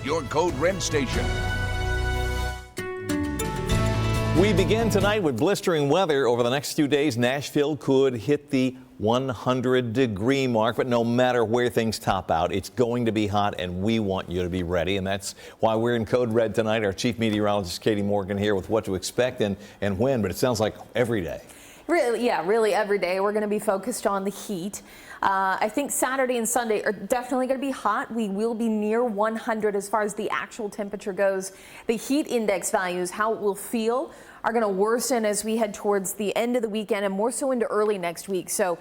your Code Red station. We begin tonight with blistering weather. Over the next few days, Nashville could hit the 100-degree mark, but no matter where things top out, it's going to be hot, and we want you to be ready. And that's why we're in Code Red tonight. Our chief meteorologist, Katie Morgan, here with what to expect and when, but it sounds like every day. Really every day we're going to be focused on the heat. I think Saturday and Sunday are definitely going to be hot. We will be near 100 as far as the actual temperature goes. The heat index values, how it will feel, are going to worsen as we head towards the end of the weekend and more so into early next week. So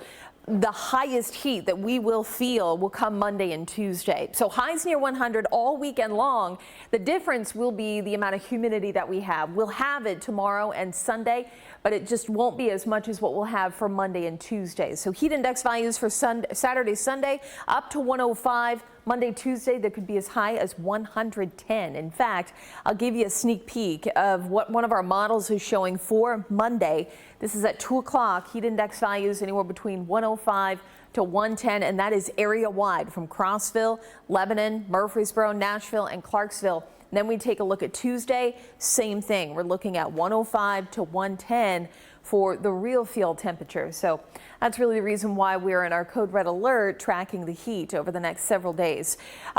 the highest heat that we will feel will come Monday and Tuesday. So highs near 100 all weekend long. The difference will be the amount of humidity that we have. We'll have it tomorrow and Sunday, but it just won't be as much as what we'll have for Monday and Tuesday. So heat index values for Saturday, Sunday up to 105. Monday, Tuesday, that could be as high as 110. In fact, I'll give you a sneak peek of what one of our models is showing for Monday. This is at 2 o'clock. Heat index values anywhere between 105 to 110, and that is area-wide from Crossville, Lebanon, Murfreesboro, Nashville, and Clarksville. Then we take a look at Tuesday, same thing. We're looking at 105 to 110 for the real field temperature. So that's really the reason why we're in our Code Red alert, tracking the heat over the next several days.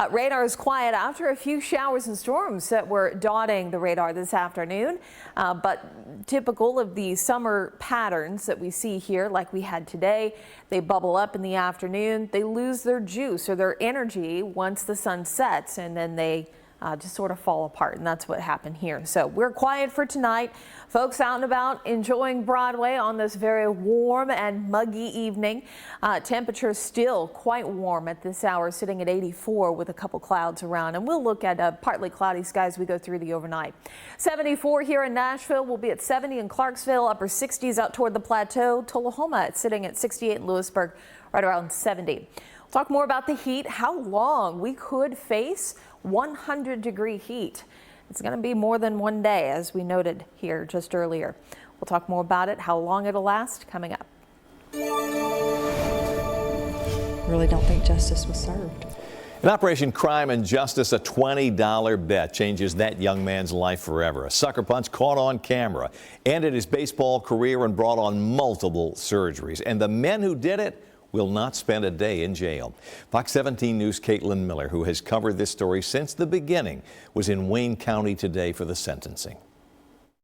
Radar is quiet after a few showers and storms that were dotting the radar this afternoon, but typical of the summer patterns that we see here, like we had today. They bubble up in the afternoon. They lose their juice or their energy once the sun sets, and then they just sort of fall apart, and that's what happened here. So we're quiet for tonight. Folks out and about enjoying Broadway on this very warm and muggy evening. Temperature still quite warm at this hour, sitting at 84 with a couple clouds around, and we'll look at partly cloudy skies as we go through the overnight. 74 here in Nashville. We'll be at 70 in Clarksville, upper 60s out toward the plateau. Tullahoma sitting at 68 in Lewisburg, right around 70. We'll talk more about the heat, how long we could face 100-degree heat. It's going to be more than one day, as we noted here just earlier. We'll talk more about it, how long it'll last, coming up. Really don't think justice was served. In Operation Crime and Justice, a $20 bet changes that young man's life forever. A sucker punch caught on camera, ended his baseball career and brought on multiple surgeries. And the men who did it will not spend a day in jail. Fox 17 News' Caitlin Miller, who has covered this story since the beginning, was in Wayne County today for the sentencing.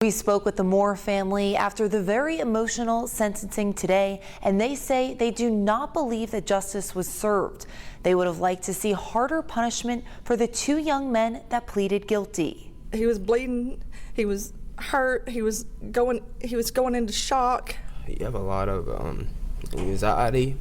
We spoke with the Moore family after the very emotional sentencing today, and they say they do not believe that justice was served. They would have liked to see harder punishment for the two young men that pleaded guilty. He was bleeding, he was hurt, he was going into shock. You have a lot of anxiety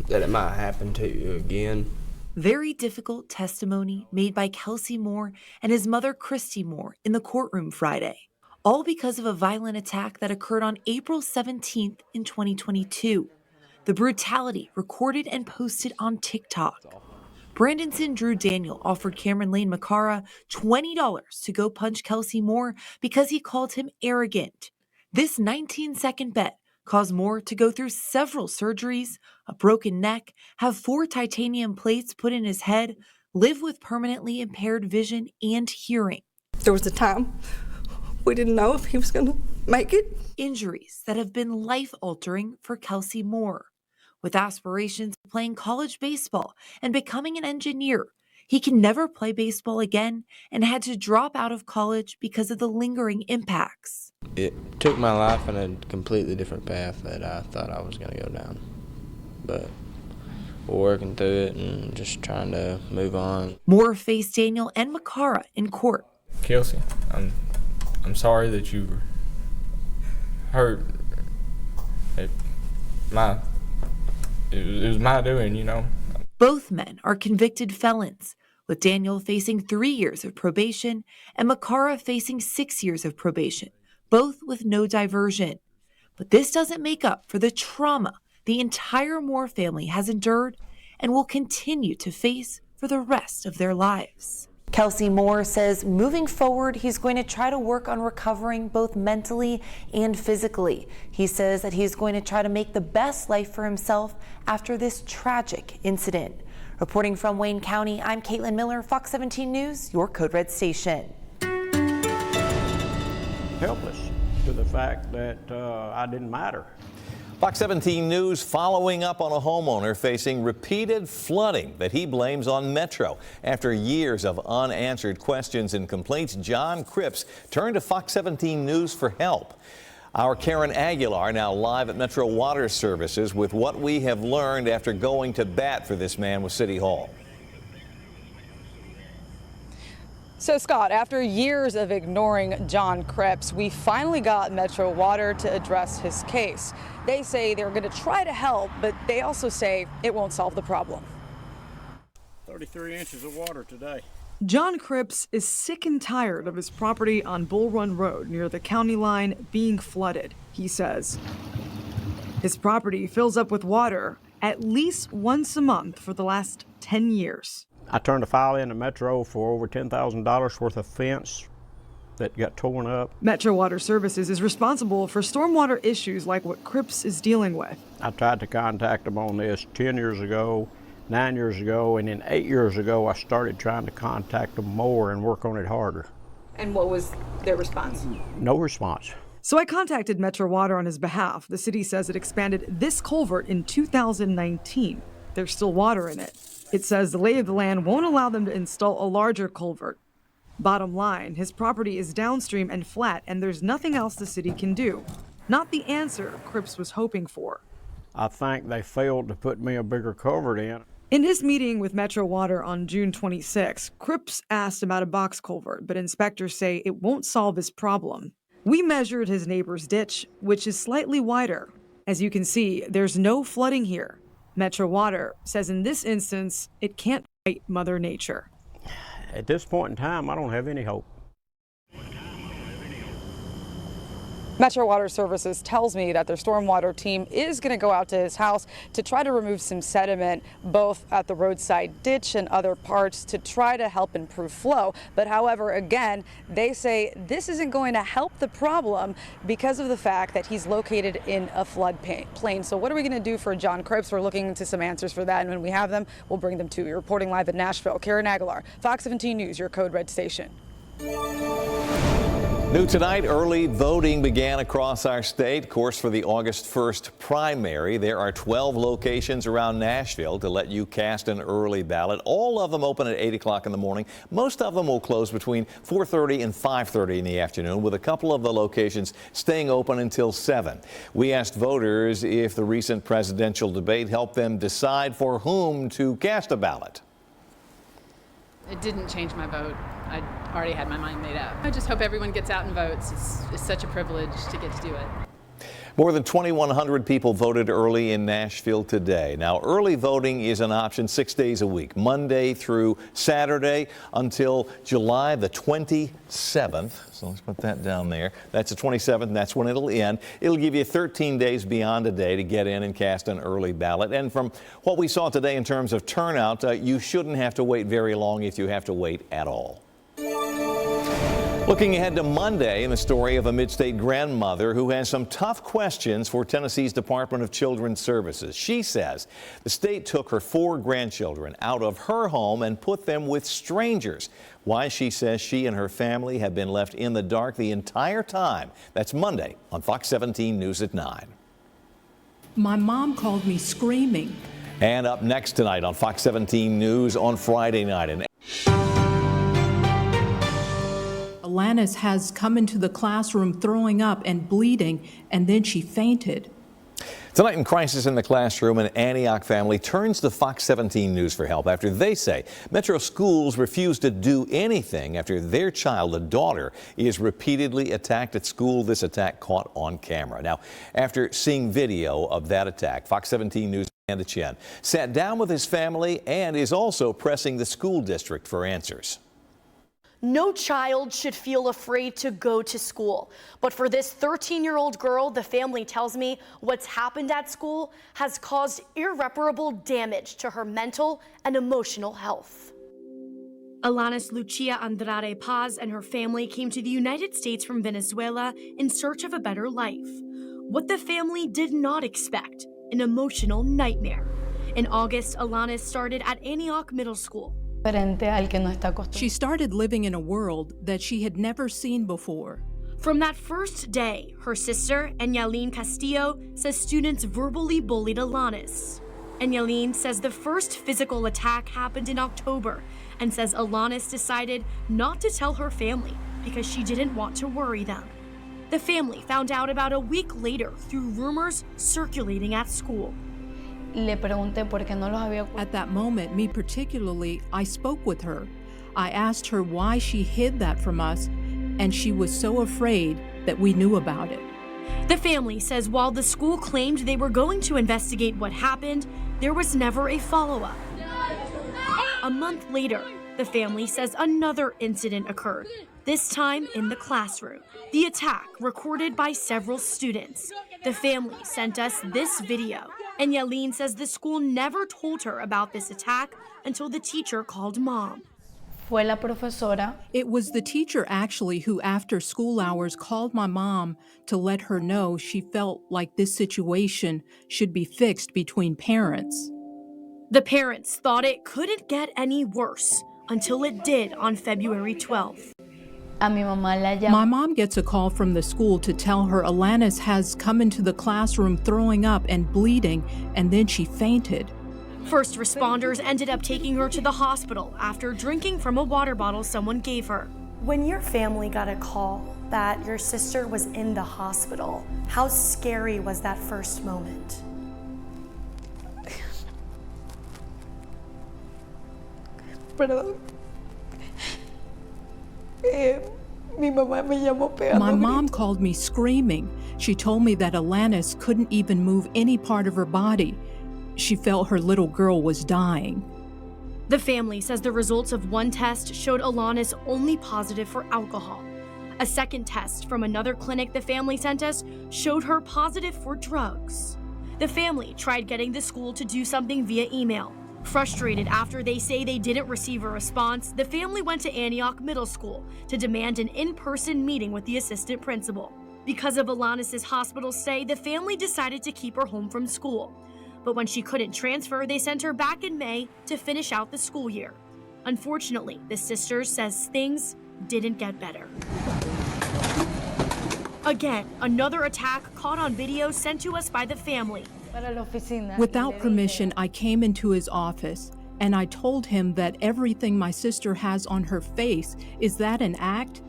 that it might happen to you again. Very difficult testimony made by Kelsey Moore and his mother Christy Moore in the courtroom Friday, all because of a violent attack that occurred on April 17th in 2022. The brutality recorded and posted on TikTok. Brandonson Drew Daniel offered Cameron Lane Macara $20 to go punch Kelsey Moore because he called him arrogant. This 19-second bet caused Moore to go through several surgeries, a broken neck, have 4 titanium plates put in his head, live with permanently impaired vision and hearing. There was a time we didn't know if he was going to make it. Injuries that have been life-altering for Kelsey Moore. With aspirations of playing college baseball and becoming an engineer, he can never play baseball again and had to drop out of college because of the lingering impacts. It took my life in a completely different path that I thought I was going to go down. But we're working through it and just trying to move on. Moore faced Daniel and Macara in court. Kelsey, I'm sorry that you were hurt. It was my doing, you know. Both men are convicted felons, with Daniel facing 3 years of probation and Macara facing 6 years of probation, both with no diversion. But this doesn't make up for the trauma the entire Moore family has endured and will continue to face for the rest of their lives. Kelsey Moore says moving forward, he's going to try to work on recovering both mentally and physically. He says that he's going to try to make the best life for himself after this tragic incident. Reporting from Wayne County, I'm Caitlin Miller, Fox 17 News, your Code Red station. Helpless to the fact that I didn't matter. Fox 17 News following up on a homeowner facing repeated flooding that he blames on Metro. After years of unanswered questions and complaints, John Cripps turned to Fox 17 News for help. Our Karen Aguilar now live at Metro Water Services with what we have learned after going to bat for this man with City Hall. So, Scott, after years of ignoring John Cripps, we finally got Metro Water to address his case. They say they're going to try to help, but they also say it won't solve the problem. 33 inches of water today. John Cripps is sick and tired of his property on Bull Run Road near the county line being flooded, he says. His property fills up with water at least once a month for the last 10 years. I turned a file in to Metro for over $10,000 worth of fence that got torn up. Metro Water Services is responsible for stormwater issues like what Cripps is dealing with. I tried to contact them on this 10 years ago, 9 years ago, and then 8 years ago I started trying to contact them more and work on it harder. And what was their response? No response. So I contacted Metro Water on his behalf. The city says it expanded this culvert in 2019. There's still water in it. It says the lay of the land won't allow them to install a larger culvert. Bottom line, his property is downstream and flat, and there's nothing else the city can do. Not the answer Cripps was hoping for. I think they failed to put me a bigger culvert in. In his meeting with Metro Water on June 26, Cripps asked about a box culvert, but inspectors say it won't solve his problem. We measured his neighbor's ditch, which is slightly wider. As you can see, there's no flooding here. Metro Water says in this instance, it can't fight Mother Nature. At this point in time, I don't have any hope. Metro Water Services tells me that their stormwater team is going to go out to his house to try to remove some sediment, both at the roadside ditch and other parts, to try to help improve flow. But however, again, they say this isn't going to help the problem because of the fact that he's located in a floodplain. So what are we going to do for John Cripps? We're looking into some answers for that, and when we have them, we'll bring them to you. Reporting live in Nashville, Karen Aguilar, Fox 17 News, your Code Red station. New tonight, early voting began across our state. Of course, for the August 1st primary, there are 12 locations around Nashville to let you cast an early ballot. All of them open at 8 o'clock in the morning. Most of them will close between 4:30 and 5:30 in the afternoon, with a couple of the locations staying open until 7. We asked voters if the recent presidential debate helped them decide for whom to cast a ballot. It didn't change my vote. I already had my mind made up. I just hope everyone gets out and votes. It's such a privilege to get to do it. More than 2,100 people voted early in Nashville today. Now, early voting is an option 6 days a week, Monday through Saturday until July the 27th. So let's put that down there. That's the 27th, and that's when it'll end. It'll give you 13 days beyond a day to get in and cast an early ballot. And from what we saw today in terms of turnout, you shouldn't have to wait very long if you have to wait at all. Looking ahead to Monday, in the story of a mid-state grandmother who has some tough questions for Tennessee's Department of Children's Services. She says the state took her 4 grandchildren out of her home and put them with strangers. Why she says she and her family have been left in the dark the entire time. That's Monday on Fox 17 News at 9. My mom called me screaming. And up next tonight on Fox 17 News on Friday night. Alanis has come into the classroom throwing up and bleeding, and then she fainted. Tonight in Crisis in the Classroom, an Antioch family turns to Fox 17 News for help after they say Metro schools refuse to do anything after their child, a daughter, is repeatedly attacked at school. This attack caught on camera. Now, after seeing video of that attack, Fox 17 News' Amanda Chen sat down with his family and is also pressing the school district for answers. No child should feel afraid to go to school. But for this 13-year-old girl, the family tells me what's happened at school has caused irreparable damage to her mental and emotional health. Alanis Lucia Andrade Paz and her family came to the United States from Venezuela in search of a better life. What the family did not expect, an emotional nightmare. In August, Alanis started at Antioch Middle School. She started living in a world that she had never seen before. From that first day, her sister, Enyalin Castillo, says students verbally bullied Alanis. Enyalin says the first physical attack happened in October and says Alanis decided not to tell her family because she didn't want to worry them. The family found out about a week later through rumors circulating at school. At that moment, me particularly, I spoke with her. I asked her why she hid that from us, and she was so afraid that we knew about it. The family says while the school claimed they were going to investigate what happened, there was never a follow-up. A month later, the family says another incident occurred, this time in the classroom. The attack recorded by several students. The family sent us this video, and Yalene says the school never told her about this attack until the teacher called mom. It was the teacher actually who after school hours called my mom to let her know she felt like this situation should be fixed between parents. The parents thought it couldn't get any worse until it did on February 12th. My mom gets a call from the school to tell her Alanis has come into the classroom throwing up and bleeding, and then she fainted. First responders ended up taking her to the hospital after drinking from a water bottle someone gave her. When your family got a call that your sister was in the hospital, how scary was that first moment? My mom called me screaming. She told me that Alanis couldn't even move any part of her body. She felt her little girl was dying. The family says the results of one test showed Alanis only positive for alcohol. A second test from another clinic the family sent us showed her positive for drugs. The family tried getting the school to do something via email. Frustrated after they say they didn't receive a response, the family went to Antioch Middle School to demand an in-person meeting with the assistant principal. Because of Alanis' hospital stay, the family decided to keep her home from school. But when she couldn't transfer, they sent her back in May to finish out the school year. Unfortunately, the sister says things didn't get better. Again, another attack caught on video sent to us by the family. Without permission, I came into his office and I told him that everything my sister has on her face, is that an act?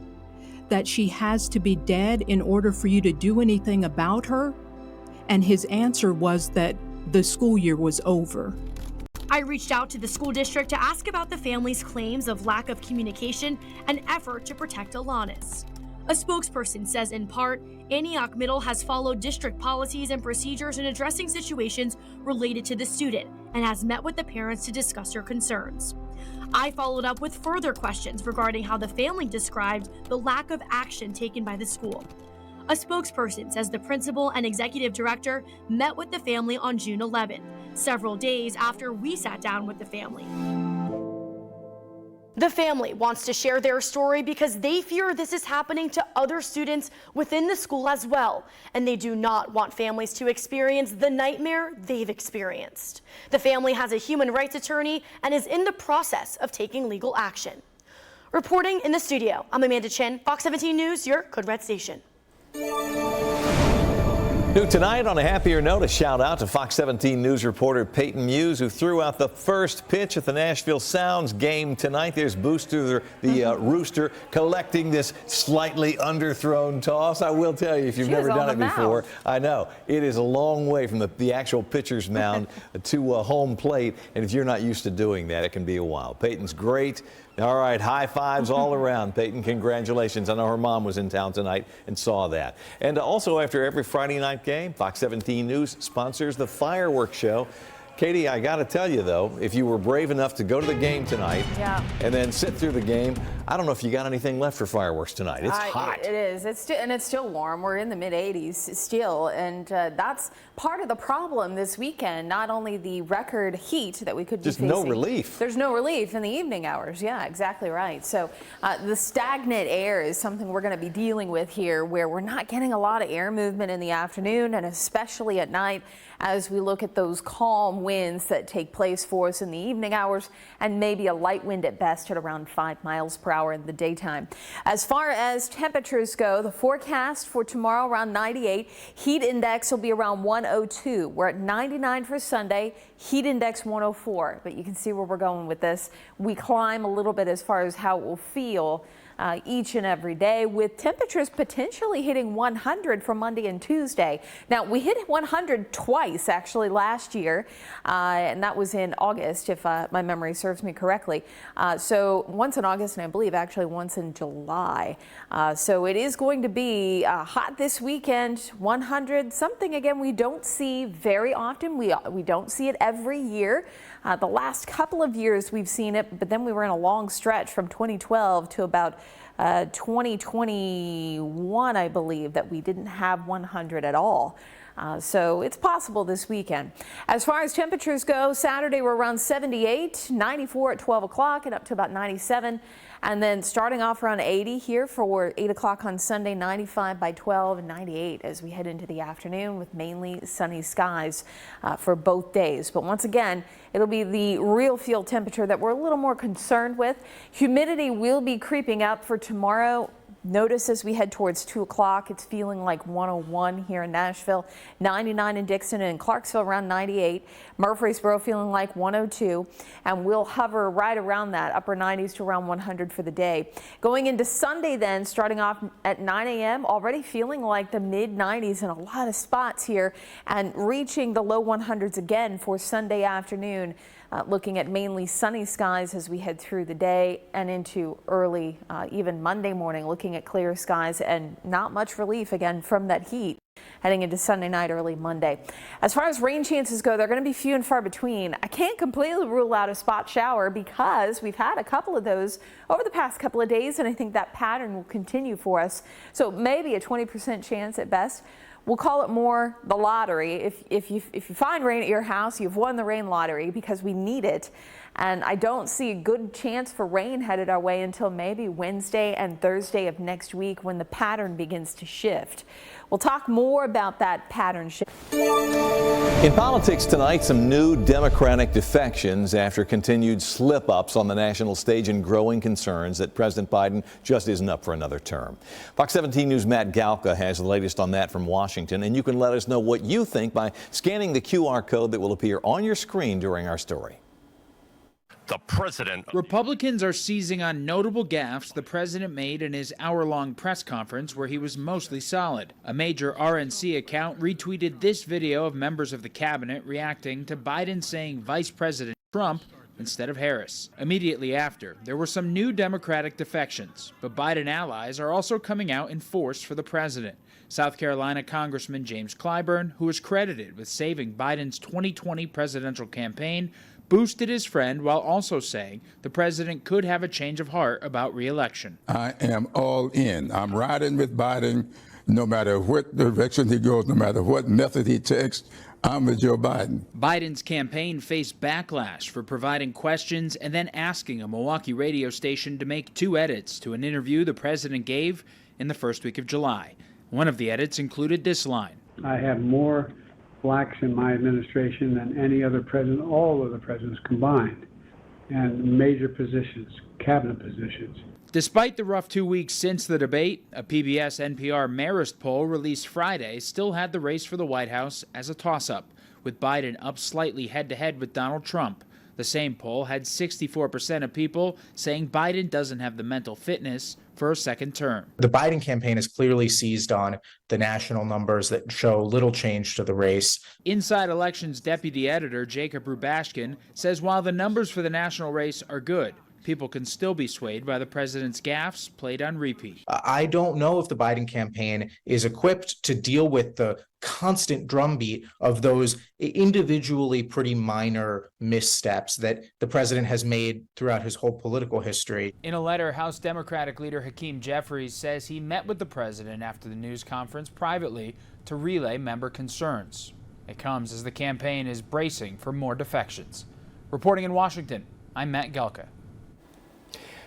That she has to be dead in order for you to do anything about her? And his answer was that the school year was over. I reached out to the school district to ask about the family's claims of lack of communication and effort to protect Alanis. A spokesperson says in part, Antioch Middle has followed district policies and procedures in addressing situations related to the student and has met with the parents to discuss her concerns. I followed up with further questions regarding how the family described the lack of action taken by the school. A spokesperson says the principal and executive director met with the family on June 11th, several days after we sat down with the family. The family wants to share their story because they fear this is happening to other students within the school as well, and they do not want families to experience the nightmare they've experienced. The family has a human rights attorney and is in the process of taking legal action. Reporting in the studio, I'm Amanda Chin, Fox 17 News, your Code Red station. New tonight, on a happier note, a shout out to Fox 17 News reporter Peyton Muse, who threw out the first pitch at the Nashville Sounds game tonight. There's Booster, the rooster, collecting this slightly underthrown toss. I will tell you, if you've never done it before, I know it is a long way from the actual pitcher's mound to home plate. And if you're not used to doing that, it can be a while. Peyton's great. All right, high fives all around. Peyton, congratulations. I know her mom was in town tonight and saw that. And also, after every Friday night game, Fox 17 News sponsors the fireworks show. Katie, I got to tell you, though, if you were brave enough to go to the game tonight and then sit through the game, I don't know if you got anything left for fireworks tonight. It's hot. It is. It's still warm. We're in the mid-80s still, and that's part of the problem this weekend. Not only the record heat that we could be facing. Just no relief. There's no relief in the evening hours. Yeah, exactly right. So the stagnant air is something we're going to be dealing with here, where we're not getting a lot of air movement in the afternoon and especially at night as we look at those calm winds that take place for us in the evening hours, and maybe a light wind at best at around 5 miles per hour in the daytime. As far as temperatures go, the forecast for tomorrow around 98. Heat index will be around 102. We're at 99 for Sunday. Heat index 104. But you can see where we're going with this. We climb a little bit as far as how it will feel each and every day, with temperatures potentially hitting 100 for Monday and Tuesday. Now, we hit 100 twice actually last year, and that was in August, if my memory serves me correctly. So once in August, and I believe actually once in July. So it is going to be hot this weekend. 100 something, again, we don't see very often. We don't see it every year. The last couple of years we've seen it, but then we were in a long stretch from 2012 to about 2021, I believe, that we didn't have 100 at all. So it's possible this weekend. As far as temperatures go, Saturday we're around 78, 94 at 12 o'clock and up to about 97. And then starting off around 80 here for 8 o'clock on Sunday, 95 by 12 and 98 as we head into the afternoon with mainly sunny skies for both days. But once again, it'll be the real field temperature that we're a little more concerned with. Humidity will be creeping up for tomorrow. Notice as we head towards 2 o'clock, it's feeling like 101 here in Nashville, 99 in Dickson, and Clarksville around 98. Murfreesboro feeling like 102, and we'll hover right around that upper 90s to around 100 for the day. Going into Sunday then, starting off at 9 a.m., already feeling like the mid 90s in a lot of spots here, and reaching the low 100s again for Sunday afternoon. Looking at mainly sunny skies as we head through the day and into early, even Monday morning, looking at clear skies and not much relief again from that heat heading into Sunday night, early Monday. As far as rain chances go, they're going to be few and far between. I can't completely rule out a spot shower because we've had a couple of those over the past couple of days, and I think that pattern will continue for us. So maybe a 20% chance at best. We'll call it more the lottery. If you find rain at your house, you've won the rain lottery because we need it. And I don't see a good chance for rain headed our way until maybe Wednesday and Thursday of next week when the pattern begins to shift. We'll talk more about that pattern shift. In politics tonight, some new Democratic defections after continued slip-ups on the national stage and growing concerns that President Biden just isn't up for another term. Fox 17 News' Matt Galka has the latest on that from Washington, and you can let us know what you think by scanning the QR code that will appear on your screen during our story. The president. Republicans are seizing on notable gaffes the president made in his hour-long press conference where he was mostly solid. A major RNC account retweeted this video of members of the cabinet reacting to Biden saying Vice President Trump instead of Harris. Immediately after, there were some new Democratic defections, but Biden allies are also coming out in force for the president. South Carolina Congressman James Clyburn, who is credited with saving Biden's 2020 presidential campaign, boosted his friend while also saying the president could have a change of heart about re-election. I am all in. I'm riding with Biden no matter what direction he goes, no matter what method he takes. I'm with Joe Biden. Biden's campaign faced backlash for providing questions and then asking a Milwaukee radio station to make 2 edits to an interview the president gave in the first week of July. One of the edits included this line. I have more blacks in my administration than any other president, all of the presidents combined, and major positions, cabinet positions. Despite the rough 2 weeks since the debate, a PBS-NPR Marist poll released Friday still had the race for the White House as a toss-up, with Biden up slightly head-to-head with Donald Trump. The same poll had 64% of people saying Biden doesn't have the mental fitness for a second term. The Biden campaign has clearly seized on the national numbers that show little change to the race. Inside Elections deputy editor Jacob Rubashkin says while the numbers for the national race are good, people can still be swayed by the president's gaffes played on repeat. I don't know if the Biden campaign is equipped to deal with the constant drumbeat of those individually pretty minor missteps that the president has made throughout his whole political history. In a letter, House Democratic leader Hakeem Jeffries says he met with the president after the news conference privately to relay member concerns. It comes as the campaign is bracing for more defections. Reporting in Washington, I'm Matt Galka.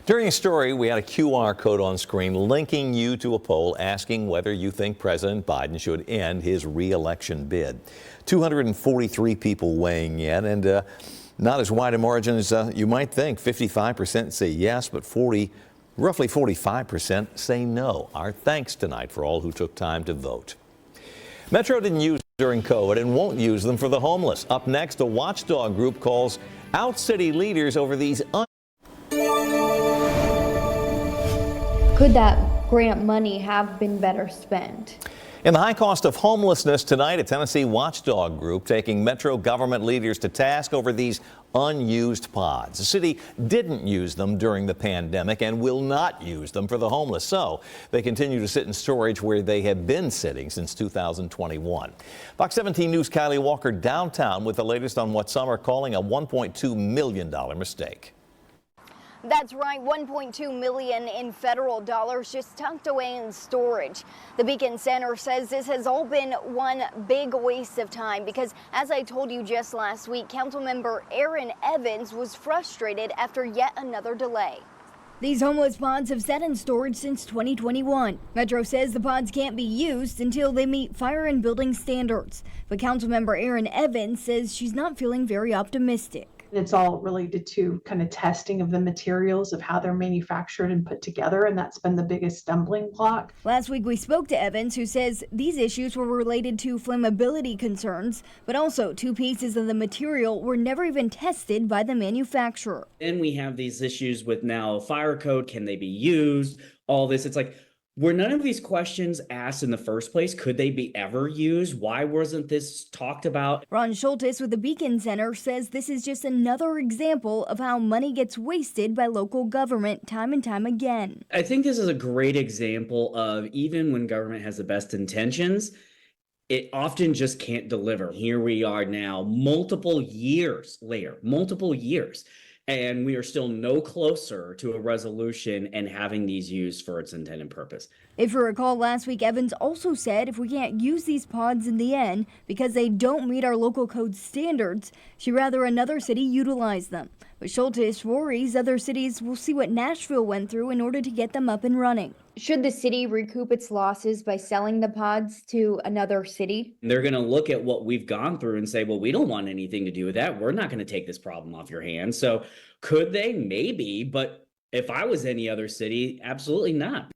During a story, we had a QR code on screen linking you to a poll asking whether you think President Biden should end his re-election bid. 243 people weighing in, and not as wide a margin as you might think. 55% say yes, but roughly 45% say no. Our thanks tonight for all who took time to vote. Metro didn't use them during COVID and won't use them for the homeless. Up next, a watchdog group calls out city leaders over these Could that grant money have been better spent? In the high cost of homelessness tonight, a Tennessee watchdog group taking Metro government leaders to task over these unused pods. The city didn't use them during the pandemic and will not use them for the homeless. So they continue to sit in storage where they have been sitting since 2021. Fox 17 News' Kylie Walker downtown with the latest on what some are calling a $1.2 million mistake. That's right, $1.2 million in federal dollars just tucked away in storage. The Beacon Center says this has all been one big waste of time because, as I told you just last week, Councilmember Aaron Evans was frustrated after yet another delay. These homeless pods have sat in storage since 2021. Metro says the pods can't be used until they meet fire and building standards. But Councilmember Aaron Evans says she's not feeling very optimistic. It's all related to kind of testing of the materials of how they're manufactured and put together, and that's been the biggest stumbling block. Last week we spoke to Evans, who says these issues were related to flammability concerns, but also 2 pieces of the material were never even tested by the manufacturer. Then we have these issues with now fire code, can they be used, all this. It's like, were none of these questions asked in the first place? Could they be ever used? Why wasn't this talked about? Ron Schultes with the Beacon Center says this is just another example of how money gets wasted by local government time and time again. I think this is a great example of even when government has the best intentions, it often just can't deliver. Here we are now, multiple years later, and we are still no closer to a resolution and having these used for its intended purpose. If you recall, last week Evans also said if we can't use these pods in the end because they don't meet our local code standards, she'd rather another city utilize them. But Schultes worries other cities will see what Nashville went through in order to get them up and running. Should the city recoup its losses by selling the pods to another city? They're going to look at what we've gone through and say, well, we don't want anything to do with that. We're not going to take this problem off your hands. So could they? Maybe. But if I was any other city, absolutely not.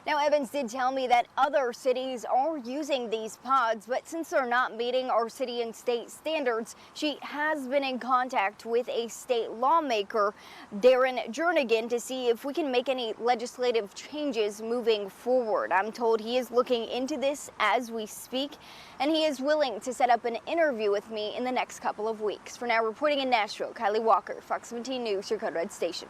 Now, Evans did tell me that other cities are using these pods, but since they're not meeting our city and state standards, she has been in contact with a state lawmaker, Darren Jernigan, to see if we can make any legislative changes moving forward. I'm told he is looking into this as we speak, and he is willing to set up an interview with me in the next couple of weeks. For now, reporting in Nashville, Kylie Walker, Fox 17 News, your Code Red station.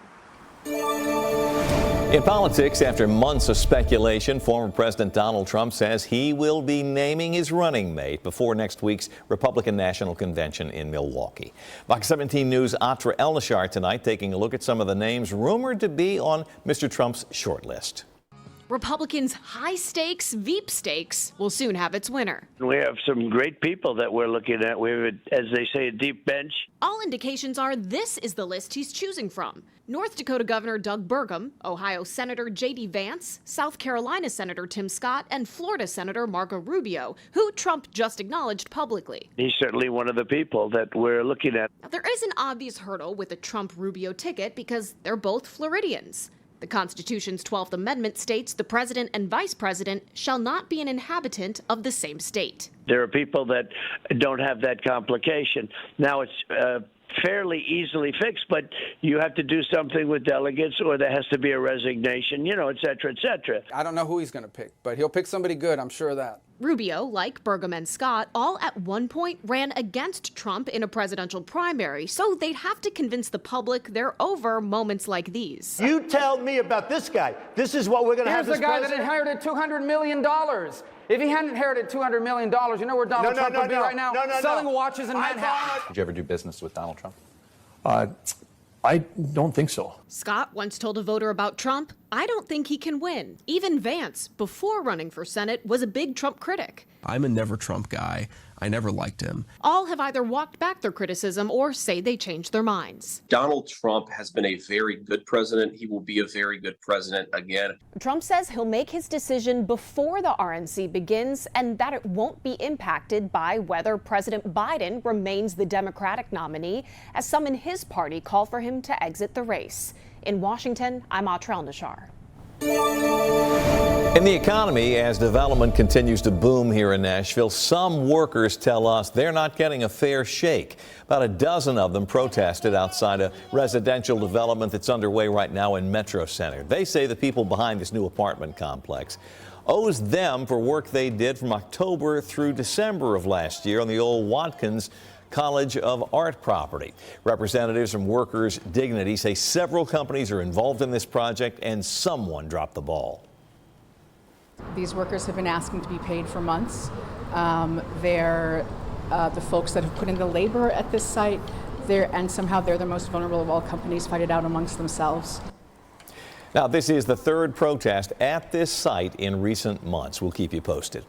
In politics, after months of speculation, former President Donald Trump says he will be naming his running mate before next week's Republican National Convention in Milwaukee. Fox 17 News' Atra Elnashar tonight taking a look at some of the names rumored to be on Mr. Trump's short list. Republicans' high-stakes Veep stakes will soon have its winner. We have some great people that we're looking at. We have, as they say, a deep bench. All indications are this is the list he's choosing from. North Dakota Governor Doug Burgum, Ohio Senator J.D. Vance, South Carolina Senator Tim Scott, and Florida Senator Marco Rubio, who Trump just acknowledged publicly. He's certainly one of the people that we're looking at. Now, there is an obvious hurdle with a Trump-Rubio ticket because they're both Floridians. The Constitution's 12th Amendment states the president and vice president shall not be an inhabitant of the same state. There are people that don't have that complication. Now, it's fairly easily fixed, but you have to do something with delegates, or there has to be a resignation, et cetera, et cetera. I don't know who he's going to pick, but he'll pick somebody good, I'm sure of that. Rubio, like Burgum and Scott, all at one point ran against Trump in a presidential primary, so they'd have to convince the public they're over moments like these. You tell me about this guy. This is what we're going to have. Here's the guy that inherited $200 million. If he hadn't inherited $200 million, you know where Donald Trump would be right now? Selling watches in Manhattan. Did you ever do business with Donald Trump? I don't think so. Scott once told a voter about Trump, I don't think he can win. Even Vance, before running for Senate, was a big Trump critic. I'm a never Trump guy. I never liked him. All have either walked back their criticism or say they changed their minds. Donald Trump has been a very good president. He will be a very good president again. Trump says he'll make his decision before the RNC begins and that it won't be impacted by whether President Biden remains the Democratic nominee, as some in his party call for him to exit the race. In Washington, I'm Atrell Nashar. In the economy, as development continues to boom here in Nashville, some workers tell us they're not getting a fair shake. About a dozen of them protested outside a residential development that's underway right now in Metro Center. They say the people behind this new apartment complex owes them for work they did from October through December of last year on the old Watkins College of Art property. Representatives from Workers' Dignity say several companies are involved in this project and someone dropped the ball. These workers have been asking to be paid for months. They're the folks that have put in the labor at this site, and somehow they're the most vulnerable of all. Companies fight it out amongst themselves. Now, this is the third protest at this site in recent months. We'll keep you posted.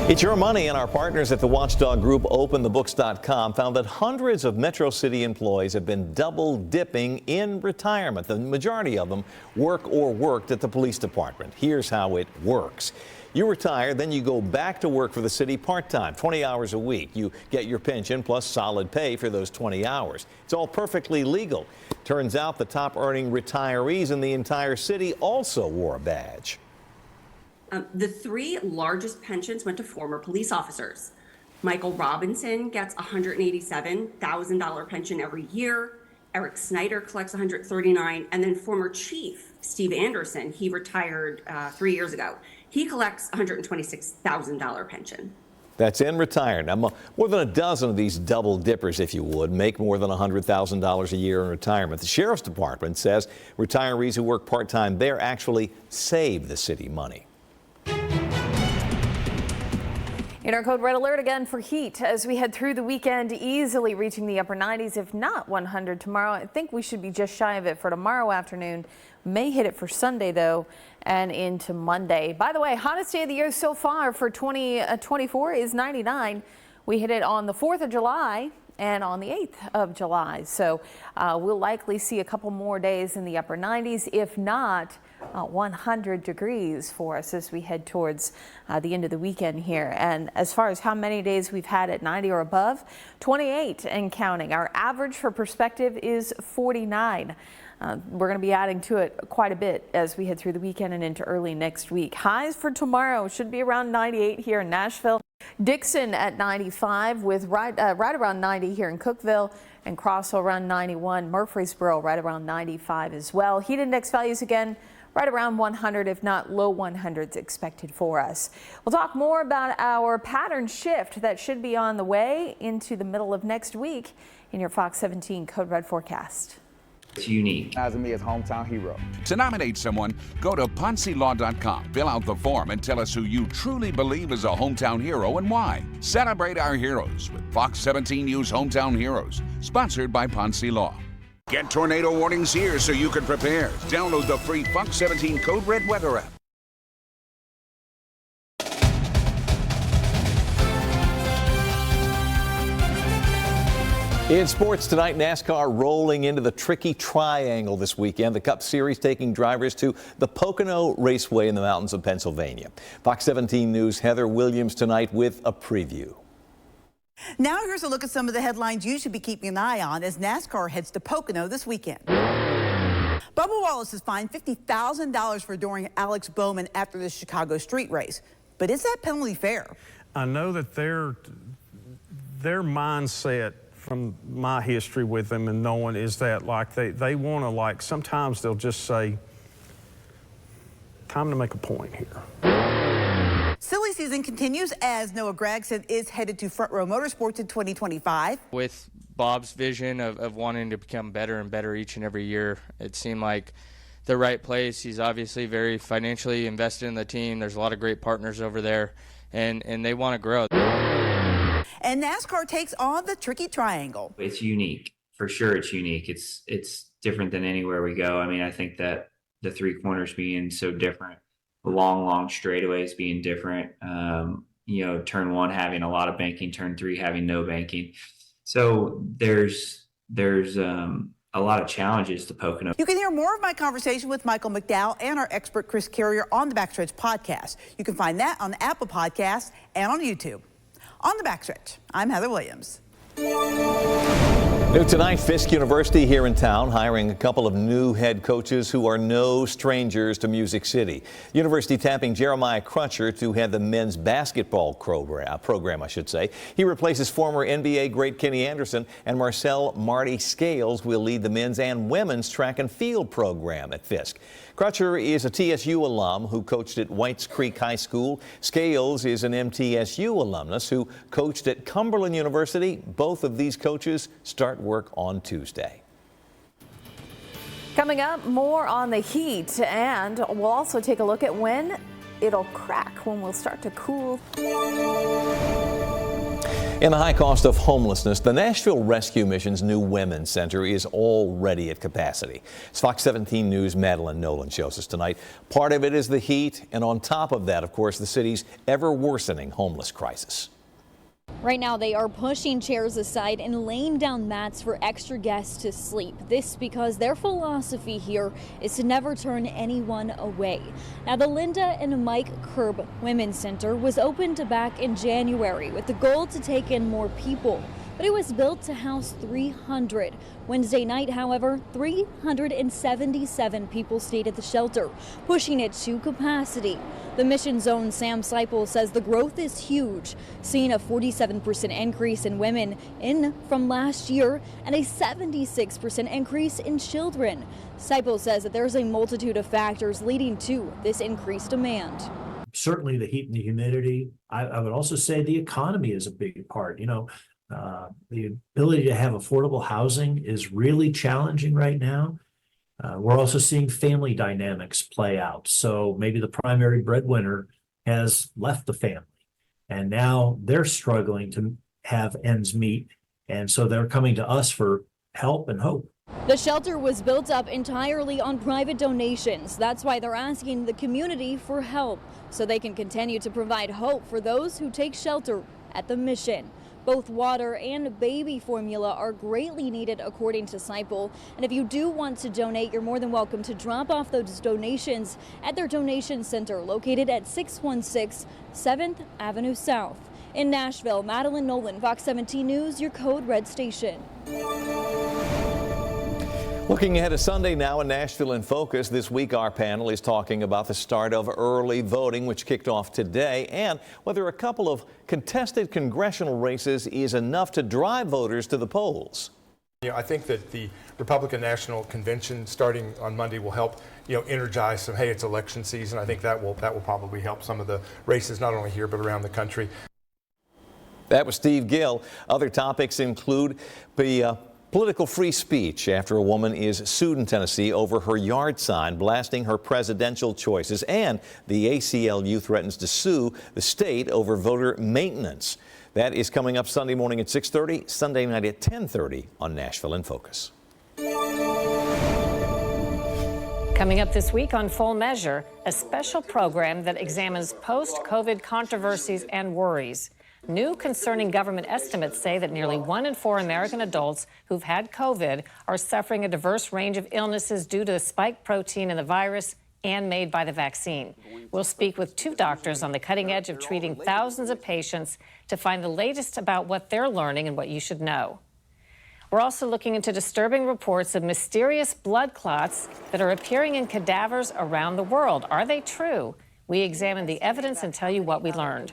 It's your money, and our partners at the watchdog group OpenTheBooks.com found that hundreds of Metro City employees have been double dipping in retirement. The majority of them work or worked at the police department. Here's how it works. You retire, then you go back to work for the city part-time, 20 hours a week. You get your pension plus solid pay for those 20 hours. It's all perfectly legal. Turns out the top earning retirees in the entire city also wore a badge. The three largest pensions went to former police officers. Michael Robinson gets a $187,000 pension every year. Eric Snyder collects $139,000, and then former chief Steve Anderson, he retired 3 years ago. He collects $126,000 pension. That's in retirement. Now, more than a dozen of these double dippers, if you would, make more than $100,000 a year in retirement. The Sheriff's Department says retirees who work part-time there actually save the city money. In our code red alert again for heat as we head through the weekend, easily reaching the upper 90s, if not 100 tomorrow. I think we should be just shy of it for tomorrow afternoon. May hit it for Sunday, though, and into Monday. By the way, hottest day of the year so far for 2024 is 99. We hit it on the 4th of July and on the 8th of July. So we'll likely see a couple more days in the upper 90s, if not 100 degrees for us as we head towards the end of the weekend here. And as far as how many days we've had at 90 or above, 28 and counting. Our average for perspective is 49. We're going to be adding to it quite a bit as we head through the weekend and into early next week. Highs for tomorrow should be around 98 here in Nashville. Dickson at 95 with right around 90 here in Cookeville, and Crossville around 91. Murfreesboro right around 95 as well. Heat index values again right around 100, if not low 100s expected for us. We'll talk more about our pattern shift that should be on the way into the middle of next week in your Fox 17 Code Red forecast. It's unique. As me as hometown hero. To nominate someone, go to PonceLaw.com, fill out the form, and tell us who you truly believe is a hometown hero and why. Celebrate our heroes with Fox 17 News Hometown Heroes, sponsored by Ponce Law. Get tornado warnings here so you can prepare. Download the free Fox 17 Code Red weather app. In sports tonight, NASCAR rolling into the tricky triangle this weekend. The Cup Series taking drivers to the Pocono Raceway in the mountains of Pennsylvania. Fox 17 News' Heather Williams tonight with a preview. Now here's a look at some of the headlines you should be keeping an eye on as NASCAR heads to Pocono this weekend. Bubba Wallace is fined $50,000 for adoring Alex Bowman after the Chicago street race. But is that penalty fair? I know that their mindset from my history with them and knowing is that like they want to, like, sometimes they'll just say, time to make a point here. Silly season continues as Noah Gragson is headed to Front Row Motorsports in 2025. With Bob's vision of wanting to become better and better each and every year, it seemed like the right place. He's obviously very financially invested in the team. There's a lot of great partners over there, and they want to grow. And NASCAR takes on the tricky triangle. It's unique. For sure it's unique. It's different than anywhere we go. I mean, I think that the three corners being so different, the long straightaways being different, turn one having a lot of banking, turn three having no banking. So there's a lot of challenges to Pocono. You can hear more of my conversation with Michael McDowell and our expert Chris Carrier on the Backstretch podcast. You can find that on Apple Podcasts and on YouTube. On the Backstretch, I'm Heather Williams. New tonight, Fisk University here in town hiring a couple of new head coaches who are no strangers to Music City. University tapping Jeremiah Crutcher to head the men's basketball program, I should say. He replaces former NBA great Kenny Anderson, and Marcel Marty Scales will lead the men's and women's track and field program at Fisk. Crutcher is a TSU alum who coached at Whites Creek High School. Scales is an MTSU alumnus who coached at Cumberland University. Both of these coaches start work on Tuesday. Coming up, more on the heat, and we'll also take a look at when it'll crack, when we'll start to cool. In the high cost of homelessness, the Nashville Rescue Mission's new Women's Center is already at capacity. As Fox 17 News' Madeline Nolan shows us tonight, part of it is the heat, and on top of that, of course, the city's ever-worsening homeless crisis. Right now, they are pushing chairs aside and laying down mats for extra guests to sleep. This because their philosophy here is to never turn anyone away. Now, the Linda and Mike Kerb Women's Center was opened back in January with the goal to take in more people, but it was built to house 300. Wednesday night, however, 377 people stayed at the shelter, pushing it to capacity. The mission's own Sam Seipel says the growth is huge, seeing a 47% increase in women from last year and a 76% increase in children. Seipel says that there's a multitude of factors leading to this increased demand. Certainly the heat and the humidity. I would also say the economy is a big part. The ability to have affordable housing is really challenging right now. We're also seeing family dynamics play out. So maybe the primary breadwinner has left the family, and now they're struggling to have ends meet. And so they're coming to us for help and hope. The shelter was built up entirely on private donations. That's why they're asking the community for help so they can continue to provide hope for those who take shelter at the mission. Both water and baby formula are greatly needed, according to Seipel. And if you do want to donate, you're more than welcome to drop off those donations at their donation center located at 616 7th Avenue South. In Nashville, Madeline Nolan, Fox 17 News, your Code Red station. Looking ahead to Sunday now in Nashville in Focus. This week our panel is talking about the start of early voting, which kicked off today, and whether a couple of contested congressional races is enough to drive voters to the polls. I think that the Republican National Convention starting on Monday will help, energize some, hey, it's election season. I think that will probably help some of the races, not only here but around the country. That was Steve Gill. Other topics include the political free speech after a woman is sued in Tennessee over her yard sign blasting her presidential choices, and the ACLU threatens to sue the state over voter maintenance. That is coming up Sunday morning at 6:30, Sunday night at 10:30 on Nashville in Focus. Coming up this week on Full Measure, a special program that examines post-COVID controversies and worries. New concerning government estimates say that nearly 1 in 4 American adults who've had COVID are suffering a diverse range of illnesses due to the spike protein in the virus and made by the vaccine. We'll speak with 2 doctors on the cutting edge of treating thousands of patients to find the latest about what they're learning and what you should know. We're also looking into disturbing reports of mysterious blood clots that are appearing in cadavers around the world. Are they true? We examine the evidence and tell you what we learned.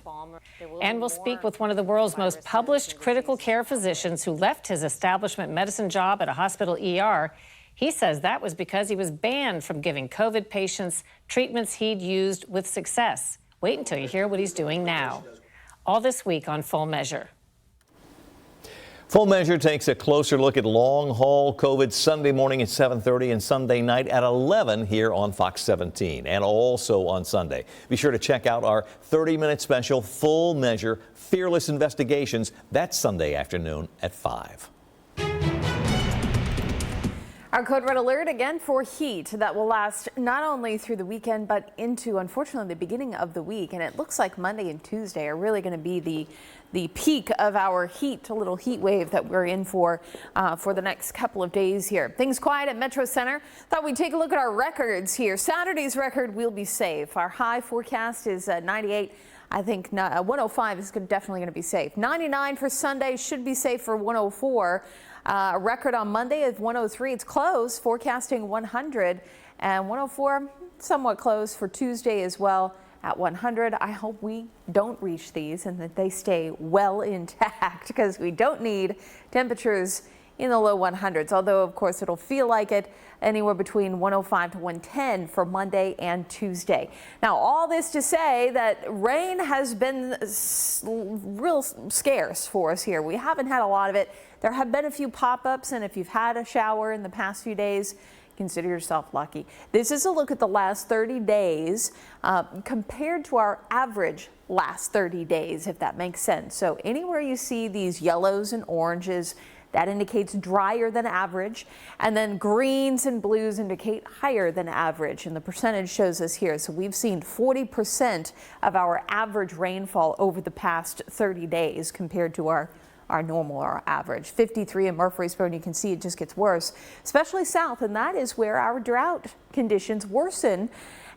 And we'll speak with one of the world's most published critical care physicians who left his establishment medicine job at a hospital ER. He says that was because he was banned from giving COVID patients treatments he'd used with success. Wait until you hear what he's doing now. All this week on Full Measure. Full Measure takes a closer look at long-haul COVID Sunday morning at 7:30 and Sunday night at 11 here on Fox 17, and also on Sunday. Be sure to check out our 30-minute special Full Measure Fearless Investigations. That's Sunday afternoon at 5. Our code red alert again for heat that will last not only through the weekend but into, unfortunately, the beginning of the week. And it looks like Monday and Tuesday are really going to be the peak of our heat, a little heat wave that we're in for the next couple of days here. Things quiet at Metro Center. Thought we'd take a look at our records here. Saturday's record will be safe. Our high forecast is 98. I think 105 is definitely going to be safe. 99 for Sunday, should be safe for 104. A record on Monday of 103. It's close, forecasting 100, and 104 somewhat close for Tuesday as well at 100. I hope we don't reach these and that they stay well intact, because we don't need temperatures in the low 100s, although of course it'll feel like it anywhere between 105 to 110 for Monday and Tuesday. Now, all this to say that rain has been real scarce for us here. We haven't had a lot of it. There have been a few pop-ups, and if you've had a shower in the past few days, consider yourself lucky. This is a look at the last 30 days compared to our average last 30 days, if that makes sense. So anywhere you see these yellows and oranges, that indicates drier than average, and then greens and blues indicate higher than average, and the percentage shows us here. So we've seen 40% of our average rainfall over the past 30 days compared to our normal, our average. 53 in Murfreesboro, and you can see it just gets worse, especially south, and that is where our drought conditions worsen.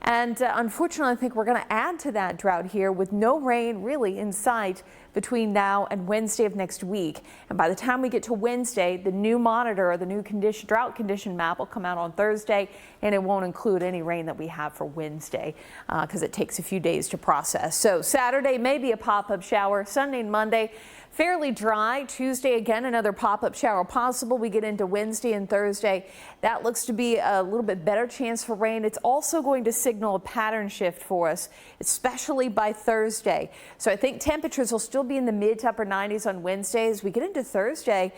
And unfortunately, I think we're going to add to that drought here with no rain really in sight between now and Wednesday of next week. And by the time we get to Wednesday, the new monitor, or the new drought condition map, will come out on Thursday, and it won't include any rain that we have for Wednesday because it takes a few days to process. So Saturday may be a pop-up shower. Sunday and Monday, fairly dry. Tuesday, again, another pop-up shower possible. We get into Wednesday and Thursday. That looks to be a little bit better chance for rain. It's also going to signal a pattern shift for us, especially by Thursday. So I think temperatures will still be in the mid to upper 90s on Wednesday. As we get into Thursday,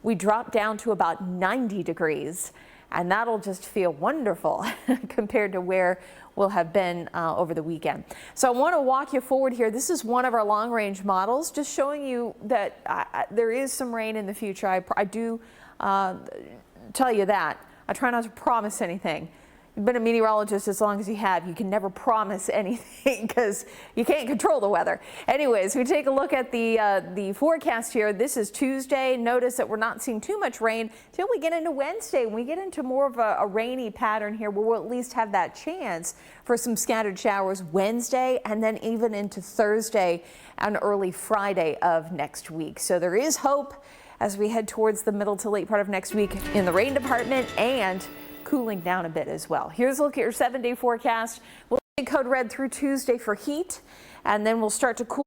we drop down to about 90 degrees, and that'll just feel wonderful compared to where we'll have been over the weekend. So I want to walk you forward here. This is one of our long-range models, just showing you that there is some rain in the future. I do tell you that. I try not to promise anything. You've been a meteorologist as long as you have. You can never promise anything because you can't control the weather. Anyways, we take a look at the forecast here. This is Tuesday. Notice that we're not seeing too much rain till we get into Wednesday. When we get into more of a rainy pattern here, we'll at least have that chance for some scattered showers Wednesday, and then even into Thursday and early Friday of next week. So there is hope as we head towards the middle to late part of next week in the rain department, and cooling down a bit as well. Here's a look at your 7-day forecast. We'll see code red through Tuesday for heat, and then we'll start to cool.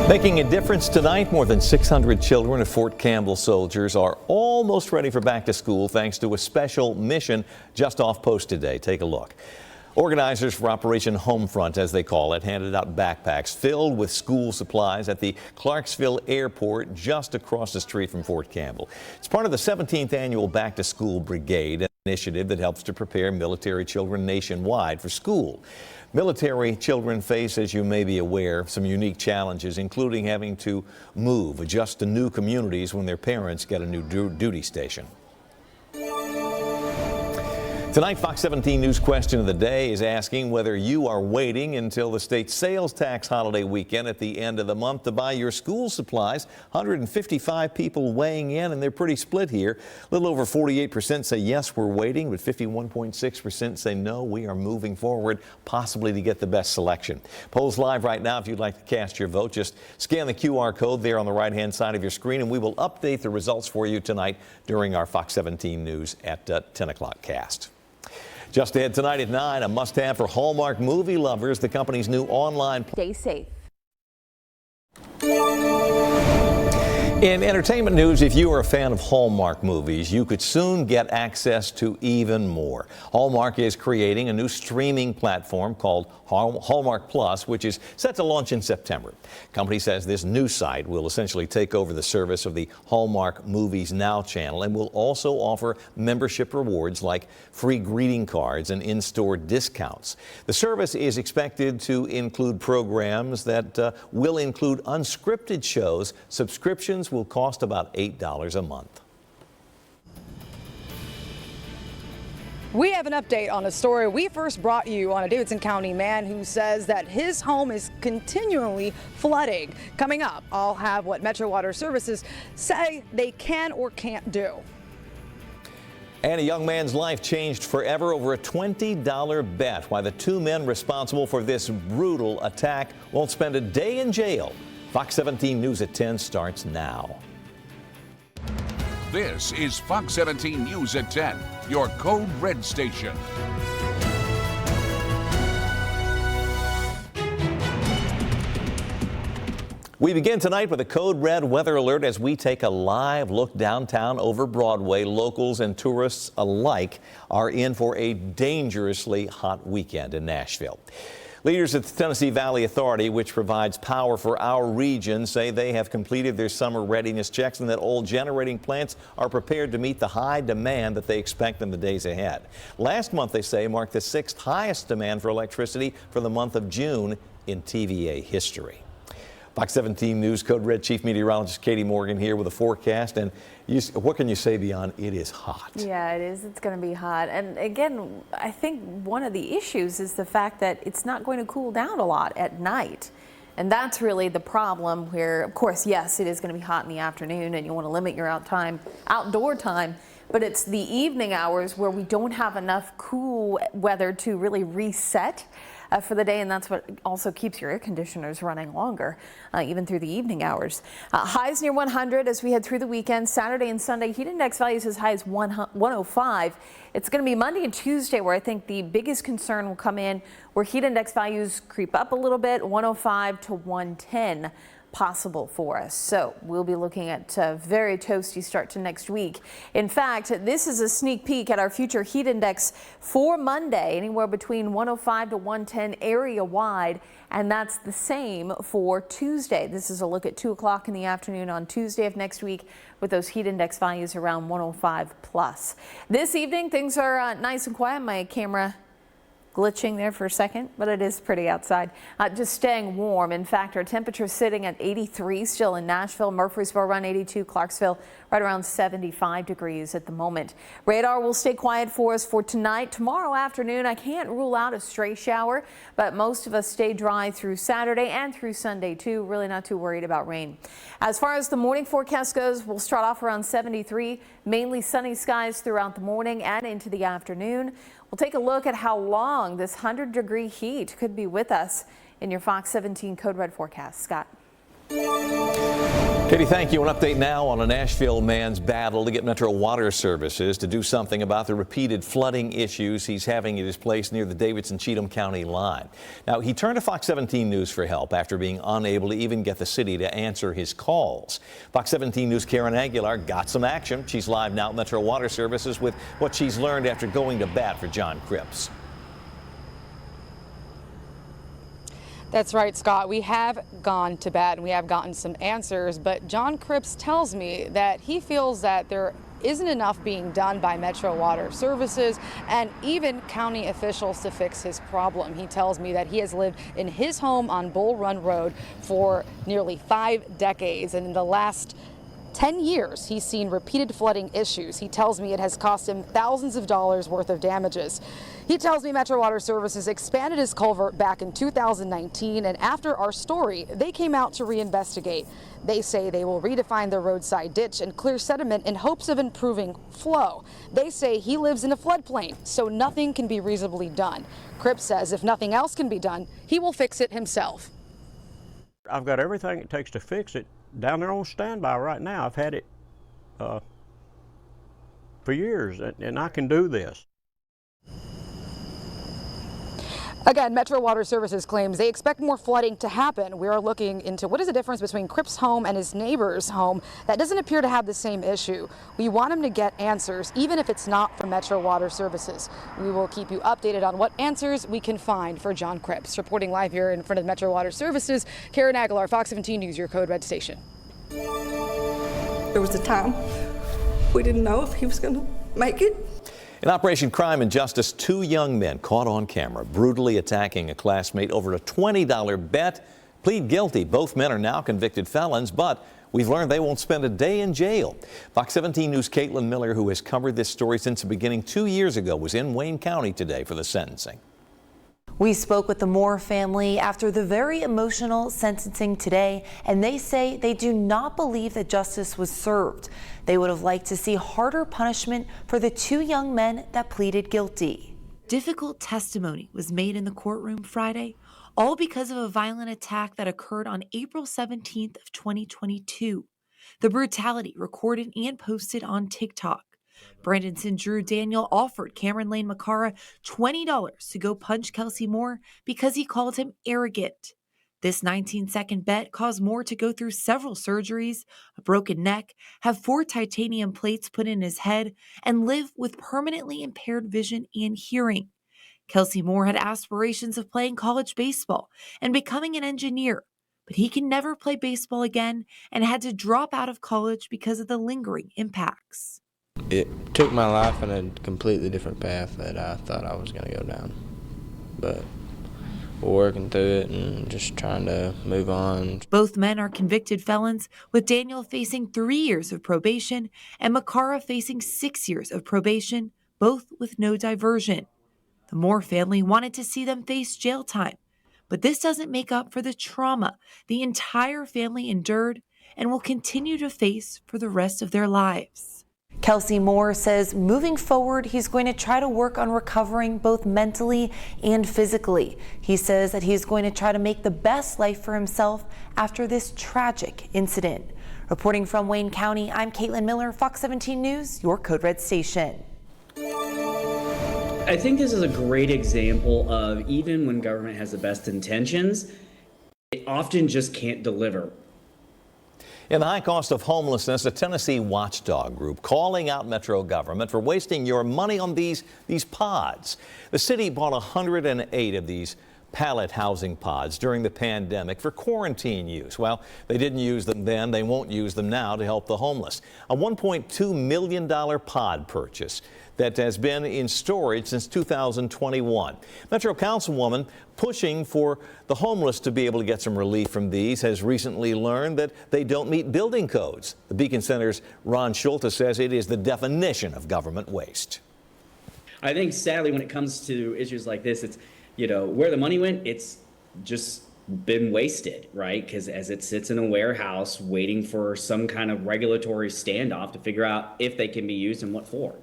Making a difference tonight, more than 600 children of Fort Campbell soldiers are almost ready for back to school thanks to a special mission just off post today. Take a look. Organizers for Operation Homefront, as they call it, handed out backpacks filled with school supplies at the Clarksville airport just across the street from Fort Campbell. It's part of the 17th annual Back to School Brigade, an initiative that helps to prepare military children nationwide for school. Military children face, as you may be aware, some unique challenges, including having to move, adjust to new communities when their parents get a new duty station. Tonight, Fox 17 News question of the day is asking whether you are waiting until the state sales tax holiday weekend at the end of the month to buy your school supplies. 155 people weighing in, and they're pretty split here. A little over 48% say yes, we're waiting, but 51.6% say no, we are moving forward, possibly to get the best selection. Polls live right now. If you'd like to cast your vote, just scan the QR code there on the right-hand side of your screen, and we will update the results for you tonight during our Fox 17 News at 10 o'clock cast. Just ahead tonight at 9, a must-have for Hallmark movie lovers, the company's new online. Stay safe. In entertainment news, if you are a fan of Hallmark movies, you could soon get access to even more. Hallmark is creating a new streaming platform called Hallmark Plus, which is set to launch in September. The company says this new site will essentially take over the service of the Hallmark Movies Now channel and will also offer membership rewards like free greeting cards and in-store discounts. The service is expected to include programs that will include unscripted shows. Subscriptions will cost about $8 a month. We have an update on a story we first brought you on a Davidson County man who says that his home is continually flooding. Coming up, I'll have what Metro Water Services say they can or can't do. And a young man's life changed forever over a $20 bet. Why the two men responsible for this brutal attack won't spend a day in jail. Fox 17 News at 10 starts now. This is Fox 17 News at 10, your Code Red station. We begin tonight with a Code Red weather alert as we take a live look downtown over Broadway. Locals and tourists alike are in for a dangerously hot weekend in Nashville. Leaders at the Tennessee Valley Authority, which provides power for our region, say they have completed their summer readiness checks and that all generating plants are prepared to meet the high demand that they expect in the days ahead. Last month, they say, marked the 6th highest demand for electricity for the month of June in TVA history. Fox 17 News Code Red Chief Meteorologist Katie Morgan here with a forecast. And what can you say beyond it is hot? Yeah, it is. It's going to be hot. And again, I think one of the issues is the fact that it's not going to cool down a lot at night. And that's really the problem where, of course, yes, it is going to be hot in the afternoon and you want to limit your outdoor time. But it's the evening hours where we don't have enough cool weather to really reset for the day, and that's what also keeps your air conditioners running longer, even through the evening hours. Highs near 100 as we head through the weekend. Saturday and Sunday, heat index values as high as 105. It's going to be Monday and Tuesday where I think the biggest concern will come in, where heat index values creep up a little bit, 105 to 110. Possible for us. So we'll be looking at a very toasty start to next week. In fact, this is a sneak peek at our future heat index for Monday, anywhere between 105 to 110 area wide, and that's the same for Tuesday. This is a look at 2 o'clock in the afternoon on Tuesday of next week with those heat index values around 105 plus. This evening, things are nice and quiet. My camera glitching there for a second, but it is pretty outside. Just staying warm. In fact, our temperature is sitting at 83 still in Nashville, Murfreesboro around 82, Clarksville right around 75 degrees at the moment. Radar will stay quiet for us for tonight. Tomorrow afternoon, I can't rule out a stray shower, but most of us stay dry through Saturday and through Sunday too. Really not too worried about rain. As far as the morning forecast goes, we'll start off around 73, mainly sunny skies throughout the morning and into the afternoon. We'll take a look at how long this 100-degree heat could be with us in your Fox 17 Code Red forecast. Scott. Katie, thank you. An update now on a Nashville man's battle to get Metro Water Services to do something about the repeated flooding issues he's having at his place near the Davidson-Cheatham County line. Now, he turned to Fox 17 News for help after being unable to even get the city to answer his calls. Fox 17 News' Karen Aguilar got some action. She's live now at Metro Water Services with what she's learned after going to bat for John Cripps. That's right, Scott. We have gone to bat and we have gotten some answers, but John Cripps tells me that he feels that there isn't enough being done by Metro Water Services and even county officials to fix his problem. He tells me that he has lived in his home on Bull Run Road for nearly 5 decades, and in the last 10 years, he's seen repeated flooding issues. He tells me it has cost him thousands of dollars worth of damages. He tells me Metro Water Services expanded his culvert back in 2019, and after our story, they came out to reinvestigate. They say they will redefine the roadside ditch and clear sediment in hopes of improving flow. They say he lives in a floodplain, so nothing can be reasonably done. Cripps says if nothing else can be done, he will fix it himself. I've got everything it takes to fix it down there on standby right now. I've had it for years, and I can do this. Again, Metro Water Services claims they expect more flooding to happen. We are looking into what is the difference between Cripps' home and his neighbor's home that doesn't appear to have the same issue. We want him to get answers, even if it's not from Metro Water Services. We will keep you updated on what answers we can find for John Cripps. Reporting live here in front of Metro Water Services, Karen Aguilar, Fox 17 News, your Code Red station. There was a time we didn't know if he was going to make it. In Operation Crime and Justice, 2 young men caught on camera brutally attacking a classmate over a $20 bet plead guilty. Both men are now convicted felons, but We've learned they won't spend a day in jail. Fox 17 News' Caitlin Miller, who has covered this story since the beginning 2 years ago, was in Wayne County today for the sentencing. We spoke with the Moore family after the very emotional sentencing today, and they say they do not believe that justice was served. They would have liked to see harder punishment for the 2 young men that pleaded guilty. Difficult testimony was made in the courtroom Friday, all because of a violent attack that occurred on April 17th of 2022. The brutality recorded and posted on TikTok. Brandon Drew Daniel offered Cameron Lane McCara $20 to go punch Kelsey Moore because he called him arrogant. This 19-second bet caused Moore to go through several surgeries, a broken neck, have 4 titanium plates put in his head, and live with permanently impaired vision and hearing. Kelsey Moore had aspirations of playing college baseball and becoming an engineer, but he can never play baseball again and had to drop out of college because of the lingering impacts. It took my life in a completely different path that I thought I was going to go down. But we're working through it and just trying to move on. Both men are convicted felons, with Daniel facing 3 years of probation and McCara facing 6 years of probation, both with no diversion. The Moore family wanted to see them face jail time, but this doesn't make up for the trauma the entire family endured and will continue to face for the rest of their lives. Kelsey Moore says moving forward, he's going to try to work on recovering both mentally and physically. He says that he's going to try to make the best life for himself after this tragic incident. Reporting from Wayne County, I'm Caitlin Miller, Fox 17 News, your Code Red station. I think this is a great example of even when government has the best intentions, it often just can't deliver. In the high cost of homelessness, a Tennessee watchdog group calling out Metro government for wasting your money on these pods. The city bought 108 of these pallet housing pods during the pandemic for quarantine use. Well, they didn't use them then. They won't use them now to help the homeless. A $1.2 million pod purchase that has been in storage since 2021. Metro Councilwoman pushing for the homeless to be able to get some relief from these has recently learned that they don't meet building codes. The Beacon Center's Ron Schulte says it is the definition of government waste. I think sadly when it comes to issues like this, it's, you know, where the money went, it's just been wasted, right? Because as it sits in a warehouse waiting for some kind of regulatory standoff to figure out if they can be used and what for.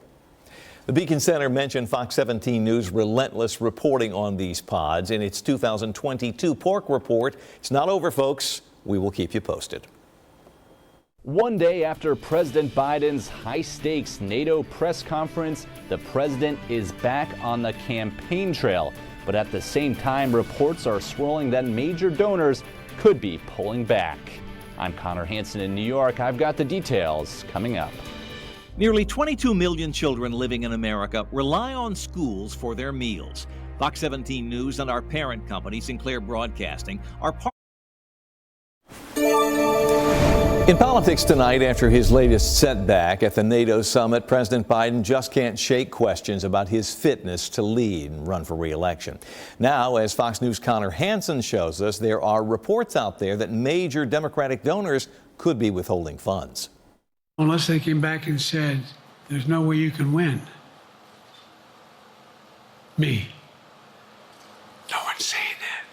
The Beacon Center mentioned Fox 17 News' relentless reporting on these pods in its 2022 pork report. It's not over, folks. We will keep you posted. One day after President Biden's high-stakes NATO press conference, the president is back on the campaign trail. But at the same time, reports are swirling that major donors could be pulling back. I'm Connor Hansen in New York. I've got the details coming up. Nearly 22 million children living in America rely on schools for their meals. Fox 17 News and our parent company, Sinclair Broadcasting, are part. In politics tonight, after his latest setback at the NATO summit, President Biden just can't shake questions about his fitness to lead and run for re-election. Now, as Fox News' Connor Hansen shows us, there are reports out there that major Democratic donors could be withholding funds. Unless they came back and said, there's no way you can win. Me. No one's saying that.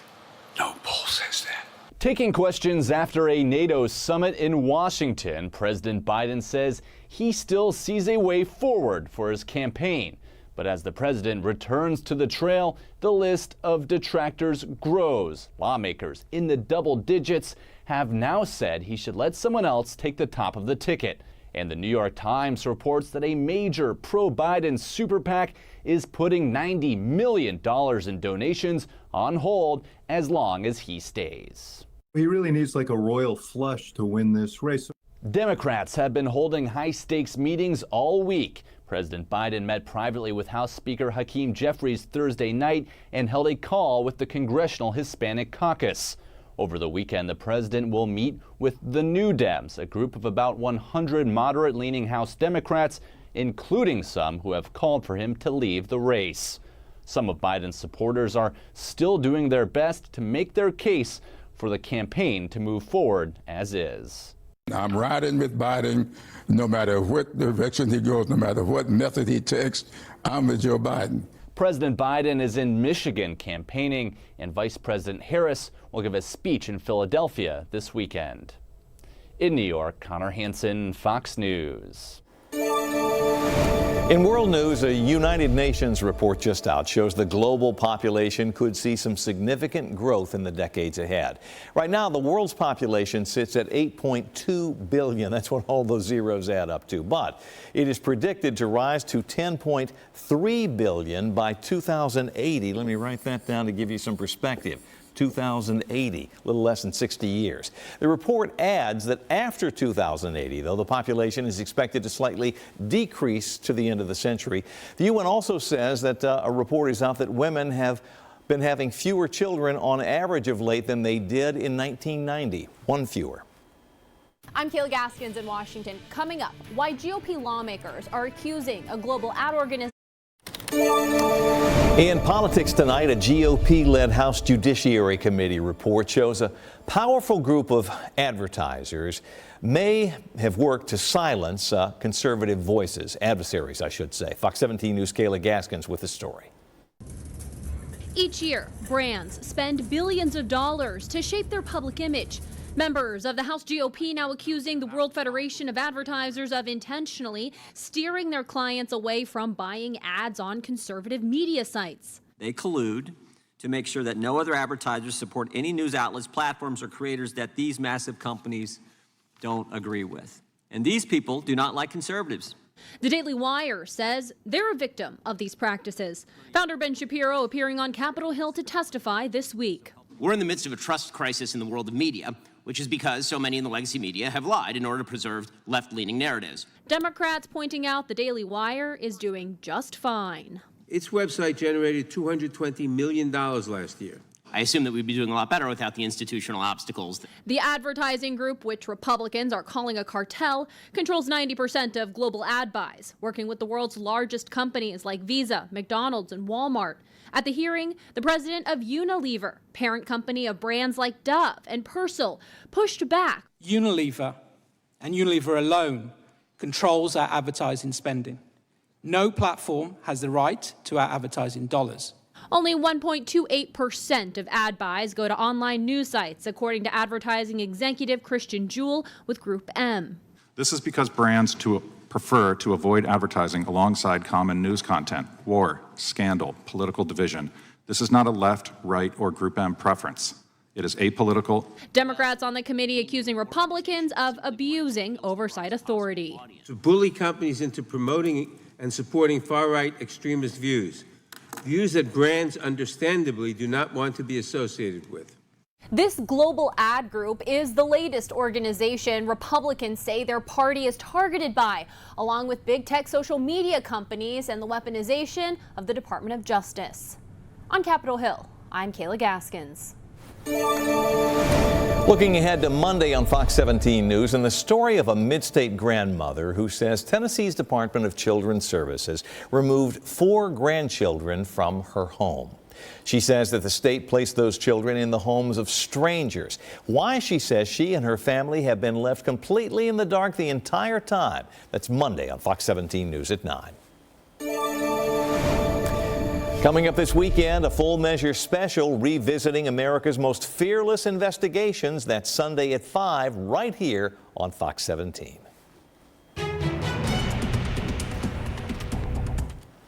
No poll says that. Taking questions after a NATO summit in Washington, President Biden says he still sees a way forward for his campaign. But as the president returns to the trail, the list of detractors grows. Lawmakers in the double digits have now said he should let someone else take the top of the ticket. And the New York Times reports that a major pro-Biden super PAC is putting $90 million in donations on hold as long as he stays. He really needs like a royal flush to win this race. Democrats have been holding high-stakes meetings all week. President Biden met privately with House Speaker Hakeem Jeffries Thursday night and held a call with the Congressional Hispanic Caucus. Over the weekend, the president will meet with the New Dems, a group of about 100 moderate-leaning House Democrats, including some who have called for him to leave the race. Some of Biden's supporters are still doing their best to make their case for the campaign to move forward as is. I'm riding with Biden no matter what direction he goes, no matter what method he takes. I'm with Joe Biden. President Biden is in Michigan campaigning, and Vice President Harris will give a speech in Philadelphia this weekend. In New York, Connor Hansen, Fox News. In world news, a United Nations report just out shows the global population could see some significant growth in the decades ahead. Right now, the world's population sits at 8.2 billion. That's what all those zeros add up to. But it is predicted to rise to 10.3 billion by 2080. Let me write that down to give you some perspective. 2080, a little less than 60 years. The report adds that after 2080, though, the population is expected to slightly decrease to the end of the century. The UN also says that a report is out that women have been having fewer children on average of late than they did in 1990, one fewer. I'm Kayla Gaskins in Washington. Coming up, why GOP lawmakers are accusing a global ad organization. In politics tonight, a GOP-led House Judiciary Committee report shows a powerful group of advertisers may have worked to silence conservative voices, adversaries, I should say. Fox 17 News' Kayla Gaskins with the story. Each year, brands spend billions of dollars to shape their public image. Members of the House GOP now accusing the World Federation of Advertisers of intentionally steering their clients away from buying ads on conservative media sites. They collude to make sure that no other advertisers support any news outlets, platforms, or creators that these massive companies don't agree with. And these people do not like conservatives. The Daily Wire says they're a victim of these practices. Founder Ben Shapiro appearing on Capitol Hill to testify this week. We're in the midst of a trust crisis in the world of media, which is because so many in the legacy media have lied in order to preserve left-leaning narratives. Democrats pointing out the Daily Wire is doing just fine. Its website generated $220 million last year. I assume that we'd be doing a lot better without the institutional obstacles. The advertising group, which Republicans are calling a cartel, controls 90% of global ad buys, working with the world's largest companies like Visa, McDonald's, and Walmart. At the hearing, the president of Unilever, parent company of brands like Dove and Persil, pushed back. Unilever, and Unilever alone, controls our advertising spending. No platform has the right to our advertising dollars. Only 1.28% of ad buys go to online news sites, according to advertising executive Christian Jewell with Group M. This is because brands prefer to avoid advertising alongside common news content, war, scandal, political division. This is not a left, right, or Group M preference. It is apolitical. Democrats on the committee accusing Republicans of abusing oversight authority. To bully companies into promoting and supporting far-right extremist views, views that brands understandably do not want to be associated with. This global ad group is the latest organization Republicans say their party is targeted by, along with big tech social media companies and the weaponization of the Department of Justice. On Capitol Hill, I'm Kayla Gaskins. Looking ahead to Monday on Fox 17 News, and the story of a mid-state grandmother who says Tennessee's Department of Children's Services removed 4 grandchildren from her home. She says that the state placed those children in the homes of strangers. Why, she says, she and her family have been left completely in the dark the entire time. That's Monday on Fox 17 News at 9. Coming up this weekend, a full measure special revisiting America's most fearless investigations. That's Sunday at 5 right here on Fox 17.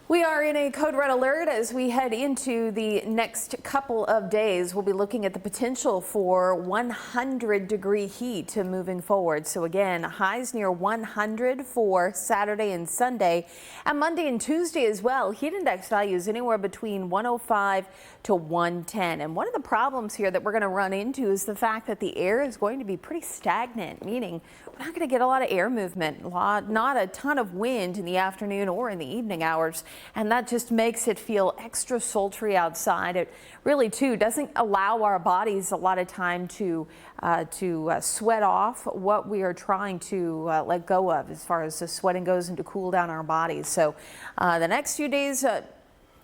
We are in a code red alert as we head into the next couple of days. We'll be looking at the potential for 100-degree heat moving forward. So again, highs near 100 for Saturday and Sunday, and Monday and Tuesday as well. Heat index values anywhere between 105 to 110. And one of the problems here that we're going to run into is the fact that the air is going to be pretty stagnant, meaning we're not going to get a lot of air movement, not a ton of wind in the afternoon or in the evening hours. And that just makes it feel extra sultry outside. It really, too, doesn't allow our bodies a lot of time to sweat off what we are trying to let go of as far as the sweating goes and to cool down our bodies. So the next few days,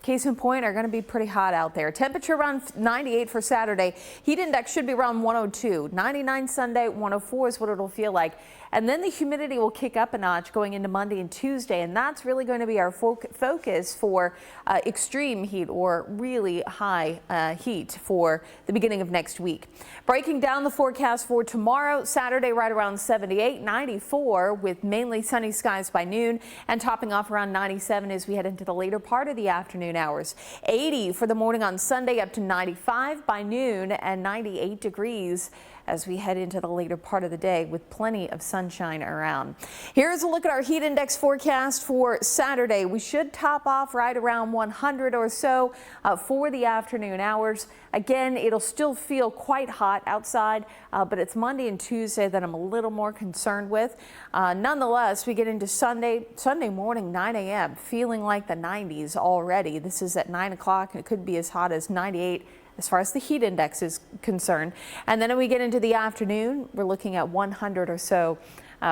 case in point, are going to be pretty hot out there. Temperature around 98 for Saturday. Heat index should be around 102. 99 Sunday, 104 is what it'll feel like. And then the humidity will kick up a notch going into Monday and Tuesday, and that's really going to be our focus for extreme heat or really high heat for the beginning of next week. Breaking down the forecast for tomorrow, Saturday right around 78, 94 with mainly sunny skies by noon, and topping off around 97 as we head into the later part of the afternoon hours. 80 for the morning on Sunday, up to 95 by noon, and 98 degrees as we head into the later part of the day with plenty of sunshine around. Here's a look at our heat index forecast for Saturday. We should top off right around 100 or so for the afternoon hours. Again, it'll still feel quite hot outside, but it's Monday and Tuesday that I'm a little more concerned with. Nonetheless, we get into Sunday morning, 9 a.m., feeling like the 90s already. This is at 9 o'clock, and it could be as hot as 98 as far as the heat index is concerned. And then when we get into the afternoon, we're looking at 100 or so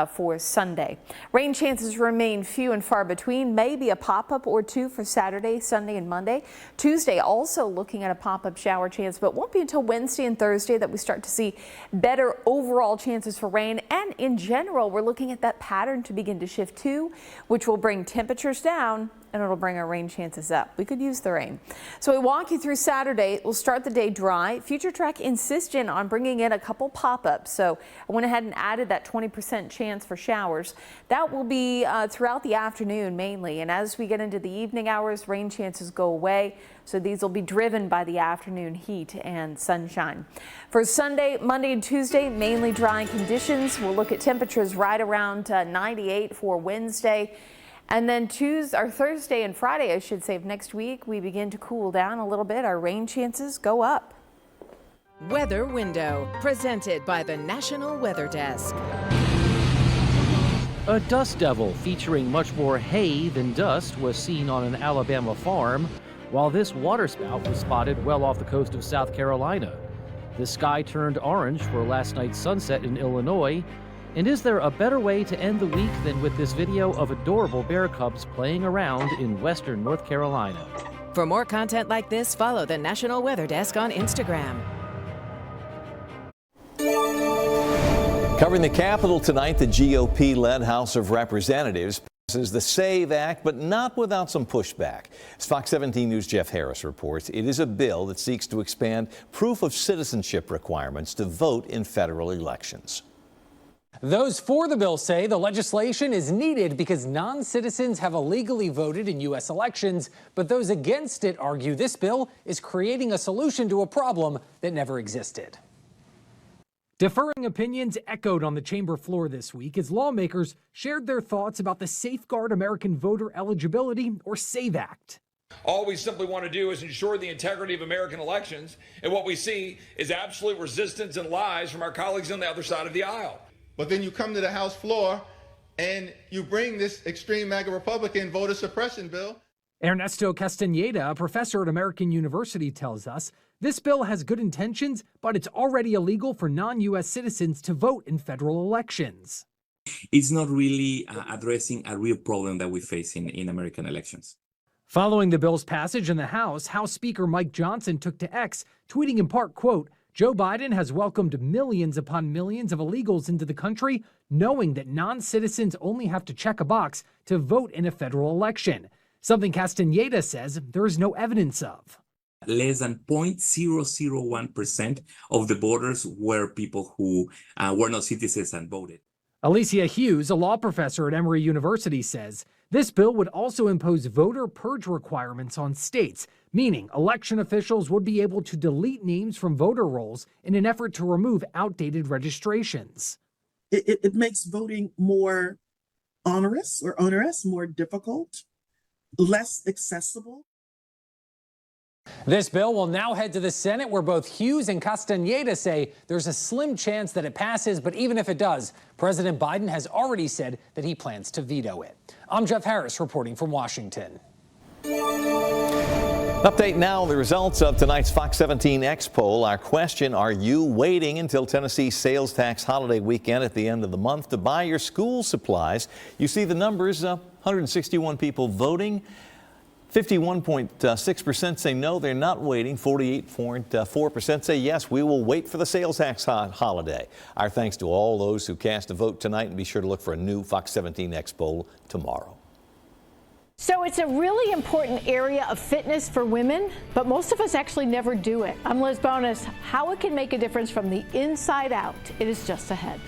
for Sunday. Rain chances remain few and far between, maybe a pop-up or two for Saturday, Sunday, and Monday. Tuesday also looking at a pop-up shower chance, but won't be until Wednesday and Thursday that we start to see better overall chances for rain. And in general, we're looking at that pattern to begin to shift too, which will bring temperatures down and it'll bring our rain chances up. We could use the rain. So we walk you through Saturday. We'll start the day dry. Future Track insistent on bringing in a couple pop-ups. So I went ahead and added that 20% chance for showers. That will be throughout the afternoon mainly. And as we get into the evening hours, rain chances go away. So these will be driven by the afternoon heat and sunshine. For Sunday, Monday, and Tuesday, mainly dry conditions. We'll look at temperatures right around 98 for Wednesday. And then Thursday and Friday, I should say, of next week, we begin to cool down a little bit. Our rain chances go up. Weather Window, presented by the National Weather Desk. A dust devil featuring much more hay than dust was seen on an Alabama farm, while this waterspout was spotted well off the coast of South Carolina. The sky turned orange for last night's sunset in Illinois. And is there a better way to end the week than with this video of adorable bear cubs playing around in western North Carolina? For more content like this, follow the National Weather Desk on Instagram. Covering the Capitol tonight, the GOP-led House of Representatives passes the SAVE Act, but not without some pushback. As Fox 17 News' Jeff Harris reports, it is a bill that seeks to expand proof of citizenship requirements to vote in federal elections. Those for the bill say the legislation is needed because non-citizens have illegally voted in U.S. elections, but those against it argue this bill is creating a solution to a problem that never existed. Differing opinions echoed on the chamber floor this week as lawmakers shared their thoughts about the Safeguard American Voter Eligibility, or SAVE Act. All we simply want to do is ensure the integrity of American elections, and what we see is absolute resistance and lies from our colleagues on the other side of the aisle. But then you come to the House floor and you bring this extreme MAGA Republican voter suppression bill. Ernesto Castañeda, a professor at American University, tells us this bill has good intentions, but it's already illegal for non-U.S. citizens to vote in federal elections. It's not really addressing a real problem that we face in American elections. Following the bill's passage in the House Speaker Mike Johnson took to X, tweeting in part, quote, Joe Biden has welcomed millions upon millions of illegals into the country, knowing that non-citizens only have to check a box to vote in a federal election, something Castañeda says there is no evidence of. Less than 0.001% of the voters were people who were not citizens and voted. Alicia Hughes, a law professor at Emory University, says this bill would also impose voter purge requirements on states, meaning election officials would be able to delete names from voter rolls in an effort to remove outdated registrations. It makes voting more onerous, more difficult, less accessible. This bill will now head to the Senate, where both Hughes and Castañeda say there's a slim chance that it passes, but even if it does, President Biden has already said that he plans to veto it. I'm Jeff Harris reporting from Washington. Update now the results of tonight's Fox 17 X poll. Our question, are you waiting until Tennessee's sales tax holiday weekend at the end of the month to buy your school supplies? You see the numbers, 161 people voting. 51.6% say no, they're not waiting. 48.4% say yes, we will wait for the sales tax holiday. Our thanks to all those who cast a vote tonight, and be sure to look for a new Fox 17 X poll tomorrow. So it's a really important area of fitness for women, but most of us actually never do it. I'm Liz Bonus. How it can make a difference from the inside out, it is just ahead.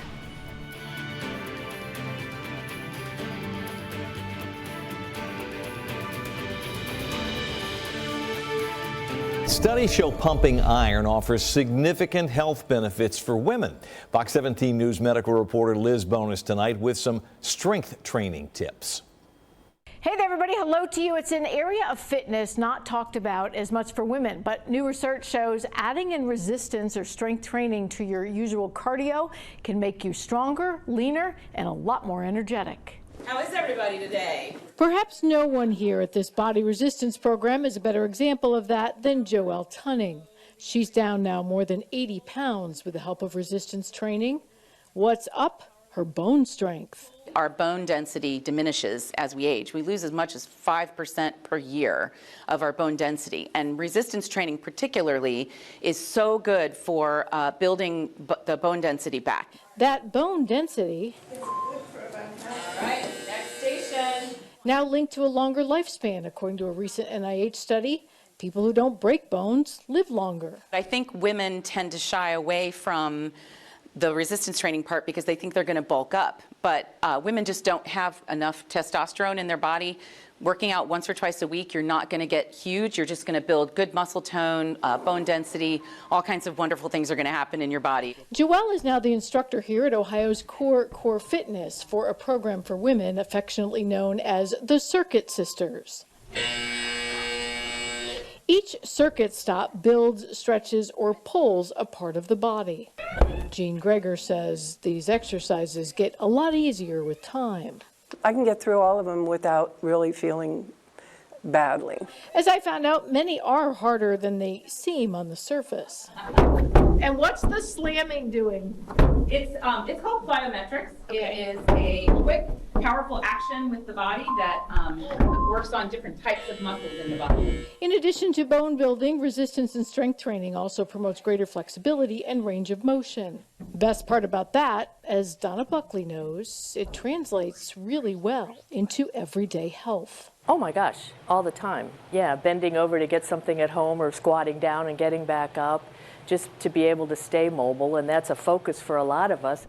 Studies show pumping iron offers significant health benefits for women. Fox 17 News medical reporter Liz Bonus tonight with some strength training tips. Hey there, everybody. Hello to you. It's an area of fitness not talked about as much for women, but new research shows adding in resistance or strength training to your usual cardio can make you stronger, leaner, and a lot more energetic. How is everybody today? Perhaps no one here at this body resistance program is a better example of that than Joelle Tunning. She's down now more than 80 pounds with the help of resistance training. What's up? Her bone strength. Our bone density diminishes as we age. We lose as much as 5% per year of our bone density. And resistance training particularly is so good for building the bone density back. That bone density now linked to a longer lifespan, according to a recent NIH study. People who don't break bones live longer. I think women tend to shy away from the resistance training part because they think they're going to bulk up. But women just don't have enough testosterone in their body. Working out once or twice a week, you're not going to get huge. You're just going to build good muscle tone, bone density. All kinds of wonderful things are going to happen in your body. Joelle is now the instructor here at Ohio's Core Fitness for a program for women affectionately known as the Circuit Sisters. Each circuit stop builds, stretches, or pulls a part of the body. Jean Greger says these exercises get a lot easier with time. I can get through all of them without really feeling badly. As I found out, many are harder than they seem on the surface. And what's the slamming doing? It's called plyometrics. It is a quick, powerful action with the body that works on different types of muscles in the body. In addition to bone building, resistance and strength training also promotes greater flexibility and range of motion. Best part about that, as Donna Buckley knows, it translates really well into everyday health. Oh my gosh, all the time. Yeah, bending over to get something at home or squatting down and getting back up, just to be able to stay mobile, and that's a focus for a lot of us.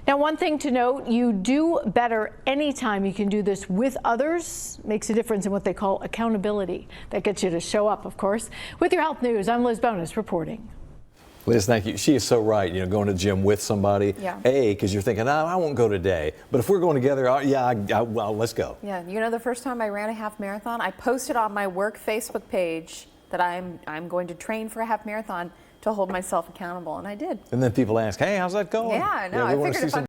Now, one thing to note, you do better anytime you can do this with others. Makes a difference in what they call accountability. That gets you to show up, of course. With your health news, I'm Liz Bonus reporting. Liz, thank you. She is so right. You know, going to the gym with somebody, because you're thinking, I won't go today. But if we're going together, well, let's go. Yeah, you know, the first time I ran a half marathon, I posted on my work Facebook page that I'm going to train for a half marathon to hold myself accountable, and I did. And then people ask, hey, how's that going? Yeah, I know. I figured if I'm